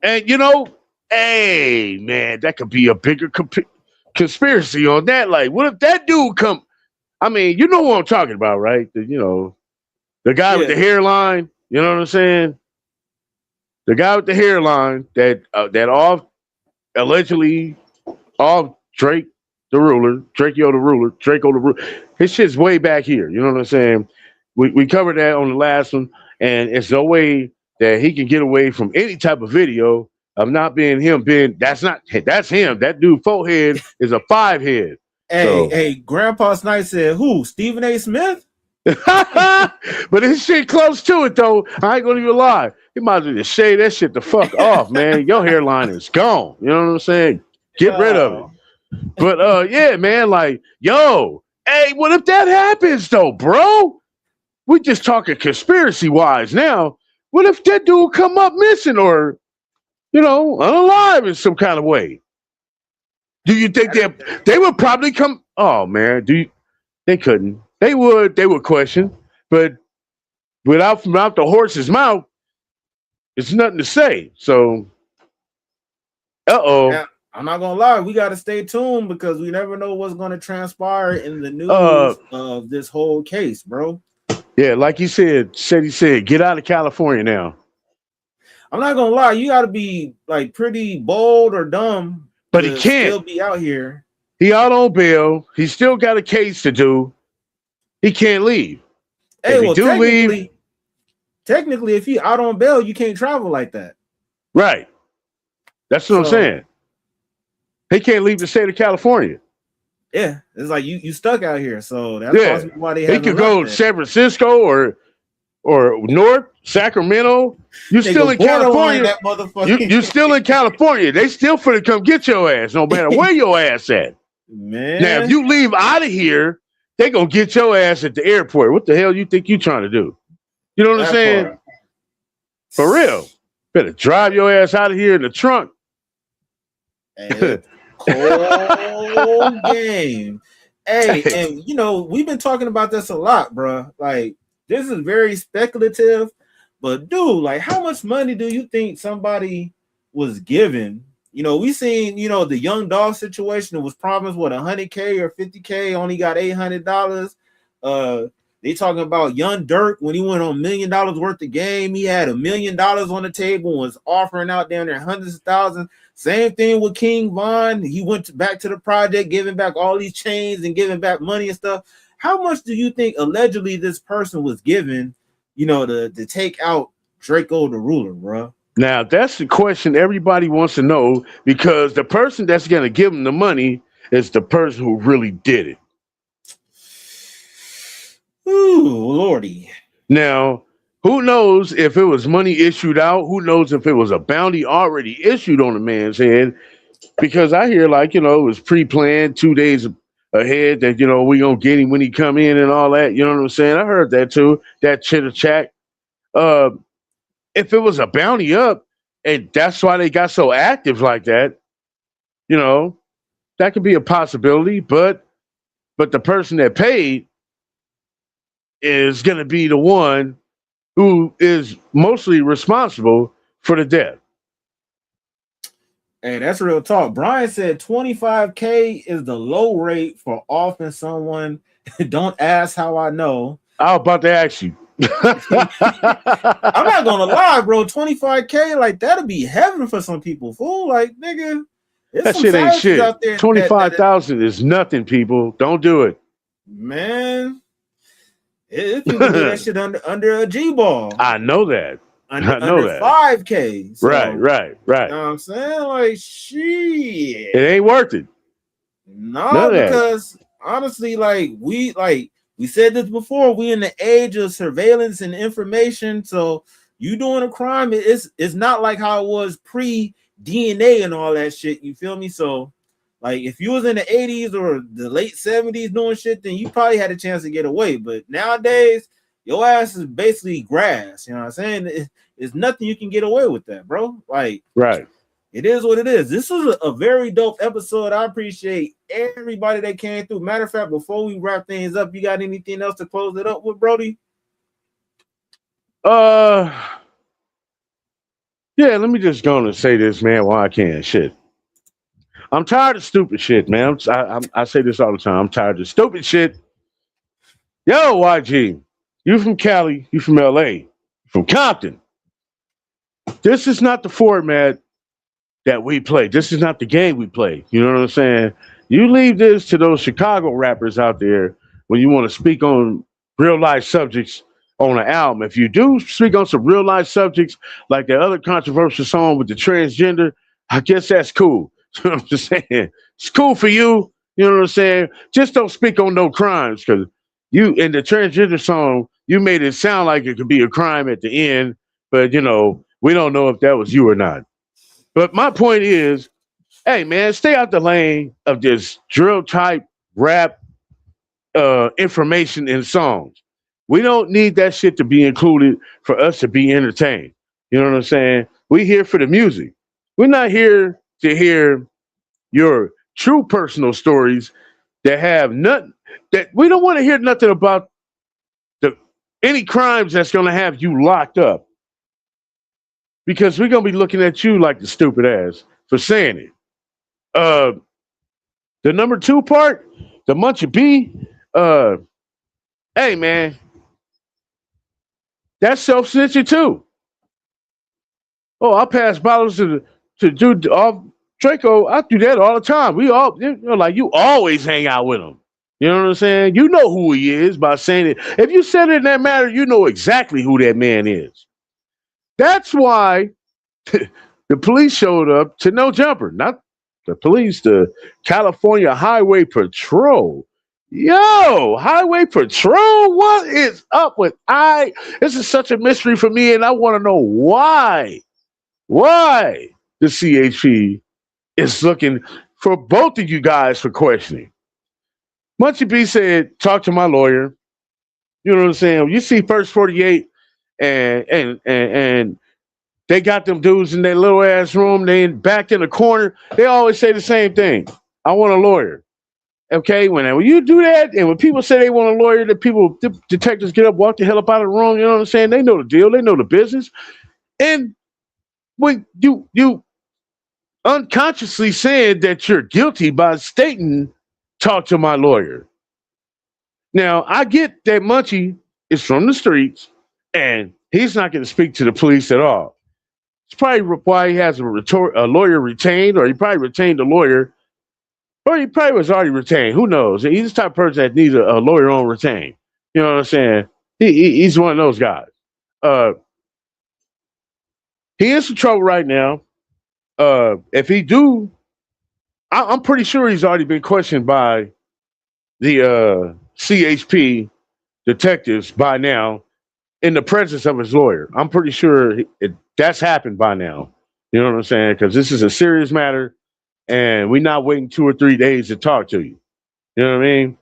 Speaker 2: And you know, hey man, that could be a bigger conspiracy on that. Like, what if that dude come? I mean, you know what I'm talking about, right? The guy with the hairline. You know what I'm saying? The guy with the hairline that allegedly Drakeo the Ruler. His shit's way back here. You know what I'm saying? We covered that on the last one, and it's no way that he can get away from any type of video of not being him. That's him. That dude forehead is a 5 head.
Speaker 1: Hey, Grandpa Snipe said who? Stephen A. Smith?
Speaker 2: But his shit close to it though. I ain't gonna even lie. You might as well just shave that shit the fuck off, man. Your hairline is gone. You know what I'm saying? Get rid of it. But yeah, man, like, yo, hey, what if that happens though, bro? We just talking conspiracy wise now. What if that dude come up missing or, unalive in some kind of way? Do you think they would probably come? Oh man, they couldn't. They would question, but without from out the horse's mouth, it's nothing to say. So,
Speaker 1: Yeah, I'm not gonna lie, we gotta stay tuned because we never know what's gonna transpire in the news of this whole case, bro.
Speaker 2: Yeah, like he said, get out of California now.
Speaker 1: I'm not gonna lie, you gotta be like pretty bold or dumb,
Speaker 2: but he can't
Speaker 1: still be out here.
Speaker 2: He out on bail. He still got a case to do. He can't leave.
Speaker 1: Hey, well, technically, if you out on bail, you can't travel like that.
Speaker 2: Right. That's what I'm saying. He can't leave the state of California.
Speaker 1: Yeah, it's like you stuck out here. So that's possibly why they.
Speaker 2: He could go to San Francisco or North Sacramento. You still in California. You still in California. They still finna come get your ass, no matter where your ass at.
Speaker 1: Man.
Speaker 2: Now, if you leave out of here, they gonna get your ass at the airport. What the hell you think you trying to do? You know what I'm saying? For real. Better drive your ass out of here in the trunk.
Speaker 1: Hey, whole game. Hey, and we've been talking about this a lot, bro. Like, this is very speculative, but dude, like, how much money do you think somebody was given? We seen, the young dog situation. It was promised what, $100K or $50K, only got $800. They talking about young Dirk when he went on $1 million worth of game. He had $1 million on the table and was offering out down there hundreds of thousands. Same thing with King Von. He went back to the project, giving back all these chains and giving back money and stuff. How much do you think allegedly this person was given, to take out Drakeo the Ruler, bro?
Speaker 2: Now, that's the question everybody wants to know, because the person that's going to give them the money is the person who really did it.
Speaker 1: Ooh, Lordy.
Speaker 2: Now, who knows if it was money issued out? Who knows if it was a bounty already issued on the man's head? Because I hear it was pre-planned 2 days ahead that, we going to get him when he come in and all that. You know what I'm saying? I heard that too, that chitter chat. If it was a bounty up, and that's why they got so active like that. You know, that could be a possibility, but the person that paid is going to be the one who is mostly responsible for the death.
Speaker 1: Hey, that's real talk. Brian said 25K is the low rate for offing someone. Don't ask how I know.
Speaker 2: I was about to ask you.
Speaker 1: I'm not gonna lie, bro. 25K, like that'll be heaven for some people. Fool, like nigga, there's
Speaker 2: That
Speaker 1: some
Speaker 2: shit ain't
Speaker 1: savages
Speaker 2: shit.
Speaker 1: out there.
Speaker 2: 25,000 is nothing, people. Don't do it.
Speaker 1: Man, people do that shit under a G ball.
Speaker 2: I know that.
Speaker 1: Under
Speaker 2: that.
Speaker 1: 5K. So,
Speaker 2: right.
Speaker 1: You know what I'm saying? Like, shit.
Speaker 2: It ain't worth it.
Speaker 1: No, because honestly, we said this before, we in the age of surveillance and information. So you doing a crime, it's not like how it was pre-DNA and all that shit. You feel me? So like if you was in the 80s or the late 70s doing shit, then you probably had a chance to get away. But nowadays, your ass is basically grass. You know what I'm saying? It's nothing you can get away with that, bro. Like,
Speaker 2: right.
Speaker 1: It is what it is. This was a very dope episode. I appreciate everybody that came through. Matter of fact, before we wrap things up, you got anything else to close it up with, Brody?
Speaker 2: Yeah, let me just go and say this, man, while I can. Shit. I'm tired of stupid shit, man. I say this all the time. I'm tired of stupid shit. Yo, YG, you from Cali, you from LA, from Compton. This is not the format that we play. This is not the game we play. You know what I'm saying? You leave this to those Chicago rappers out there when you want to speak on real life subjects on an album. If you do speak on some real life subjects, like the other controversial song with the transgender, I guess that's cool. You know what I'm just saying? It's cool for you. You know what I'm saying? Just don't speak on no crimes, because you in the transgender song, you made it sound like it could be a crime at the end, but you know, we don't know if that was you or not. But my point is, hey man, stay out the lane of this drill type rap information in songs. We don't need that shit to be included for us to be entertained. You know what I'm saying? We here for the music. We're not here to hear your true personal stories that have nothing. That we don't want to hear nothing about any crimes that's going to have you locked up, because we're gonna be looking at you like the stupid ass for saying it. The number 2 part, the Munchie B, hey man, that's self-censored too. Oh, I pass bottles to dude off Draco. I do that all the time. We all, you know, like you always hang out with him. You know what I'm saying? You know who he is by saying it. If you said it in that matter, you know exactly who that man is. That's why the police showed up to No Jumper, not the police, the California Highway Patrol. Yo, Highway Patrol, what is up with this is such a mystery for me, and I want to know why the CHP is looking for both of you guys for questioning. Munchie B said, talk to my lawyer. You know what I'm saying? You see First 48 and they got them dudes in their little ass room. They back in the corner. They always say the same thing. I want a lawyer. Okay, when you do that, and when people say they want a lawyer, detectives get up, walk the hell up out of the room. You know what I'm saying? They know the deal. They know the business. And when you unconsciously saying that you're guilty by stating, talk to my lawyer. Now, I get that Munchie is from the streets, and he's not going to speak to the police at all. It's probably why he has a lawyer retained, or he probably retained a lawyer, or he probably was already retained. Who knows? He's the type of person that needs a lawyer on retained. You know what I'm saying? He's one of those guys. He is in trouble right now. If he do, I'm pretty sure he's already been questioned by the CHP detectives by now in the presence of his lawyer. I'm pretty sure that's happened by now. You know what I'm saying? Because this is a serious matter, and we're not waiting 2 or 3 days to talk to you. You know what I mean?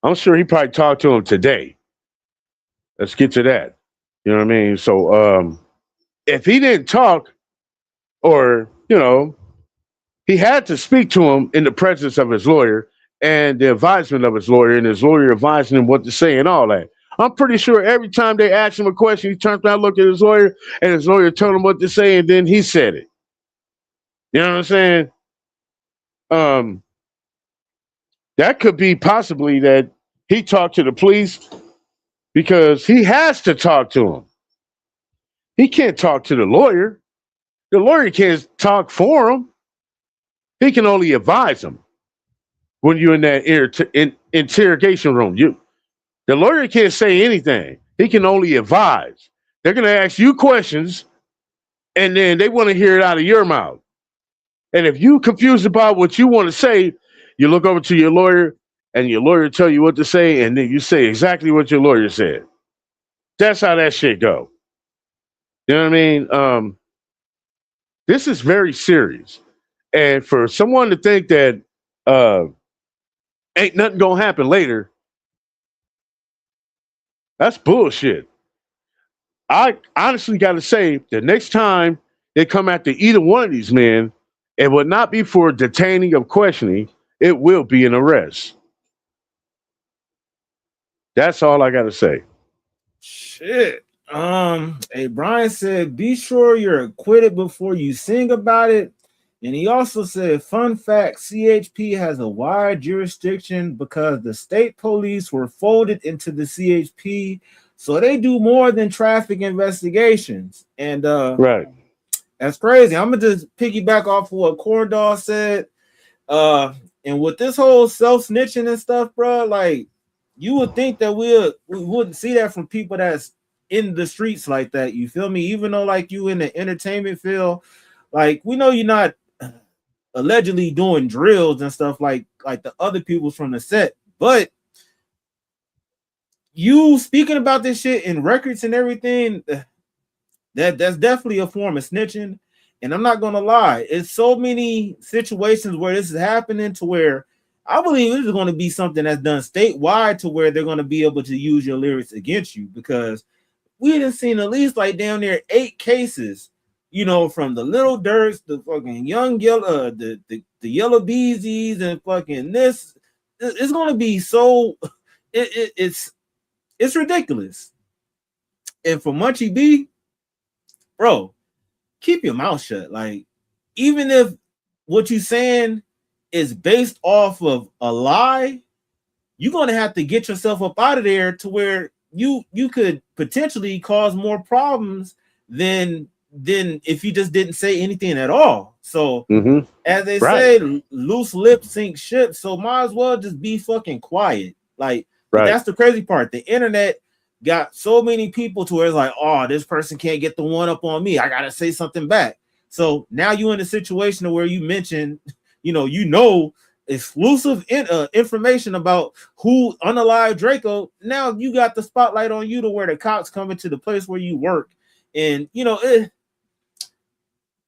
Speaker 2: I'm sure he probably talked to him today. Let's get to that. You know what I mean? So if he didn't talk, or, you know, he had to speak to him in the presence of his lawyer and the advisement of his lawyer, and his lawyer advising him what to say and all that. I'm pretty sure every time they asked him a question, he turned around, looked at his lawyer, and his lawyer told him what to say, and then he said it. You know what I'm saying? That could be possibly that he talked to the police because he has to talk to him. He can't talk to the lawyer. The lawyer can't talk for him. He can only advise him when you're in that interrogation room. The lawyer can't say anything. He can only advise. They're going to ask you questions, and then they want to hear it out of your mouth. And if you're confused about what you want to say, you look over to your lawyer, and your lawyer tell you what to say, and then you say exactly what your lawyer said. That's how that shit go. You know what I mean? This is very serious. And for someone to think that ain't nothing gonna happen later, that's bullshit. I honestly got to say, the next time they come after either one of these men, it would not be for detaining or questioning. It will be an arrest. That's all I got to say.
Speaker 1: Shit. Hey, Brian said, be sure you're acquitted before you sing about it. And he also said, fun fact, CHP has a wide jurisdiction because the state police were folded into the CHP. So they do more than traffic investigations. And
Speaker 2: right.
Speaker 1: That's crazy. I'm gonna just piggyback off of what Corndall said. And with this whole self-snitching and stuff, bro, like you would think that we wouldn't see that from people that's in the streets like that. You feel me? Even though like you in the entertainment field, like we know you're not allegedly doing drills and stuff like the other people from the set, but you speaking about this shit in records and everything, that's definitely a form of snitching. And I'm not gonna lie, it's so many situations where this is happening to where I believe this is going to be something that's done statewide to where they're going to be able to use your lyrics against you, because we done seen at least like down there 8 cases, you know, from the Little Durks, the fucking Young Yellow, the Yellow Beezies, and fucking this. It's going to be so it's ridiculous. And for Munchie B, bro, keep your mouth shut. Like, even if what you saying is based off of a lie, you're going to have to get yourself up out of there to where you could potentially cause more problems than if you just didn't say anything at all. So as they say, loose lips sink ships. So might as well just be fucking quiet. Like, that's the crazy part. The internet got so many people to where it's like, oh, this person can't get the one up on me. I got to say something back. So now you're in a situation where you mentioned, you know, exclusive information about who unalived Draco. Now you got the spotlight on you to where the cops coming to the place where you work. And, you know, it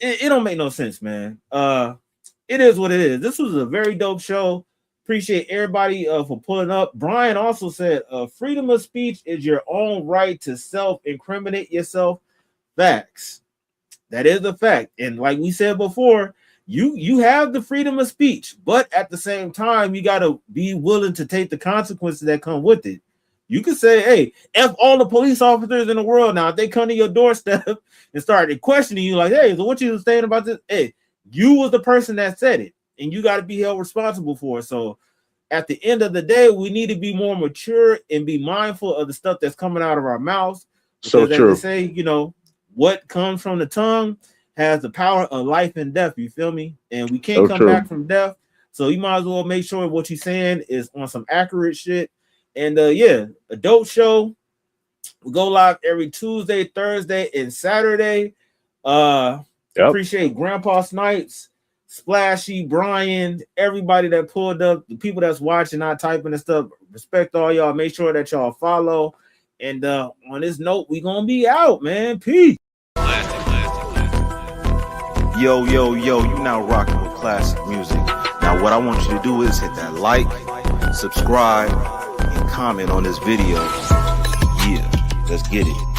Speaker 1: don't make no sense, man. It is what it is. This was a very dope show. Appreciate everybody for pulling up. Brian also said, freedom of speech is your own right to self-incriminate yourself. Facts. That is a fact. And like we said before, you have the freedom of speech, but at the same time, you got to be willing to take the consequences that come with it. You could say, hey, F all the police officers in the world now. If they come to your doorstep and start questioning you like, hey, so what you saying about this? Hey, you was the person that said it, and you got to be held responsible for it. So at the end of the day, we need to be more mature and be mindful of the stuff that's coming out of our mouths.
Speaker 2: So true.
Speaker 1: As they say, you know, what comes from the tongue has the power of life and death. You feel me? And we can't come back from death. So you might as well make sure what you're saying is on some accurate shit. And yeah, a dope show. We go live every Tuesday, Thursday, and Saturday. Appreciate Grandpa Snipes, Splashy, Brian, everybody that pulled up, the people that's watching, not typing and stuff. Respect all y'all. Make sure that y'all follow. And on this note, we gonna be out, man. Peace.
Speaker 16: Yo, you now rocking with classic music. Now what I want you to do is hit that like, subscribe, and comment on this video. Yeah, let's get it.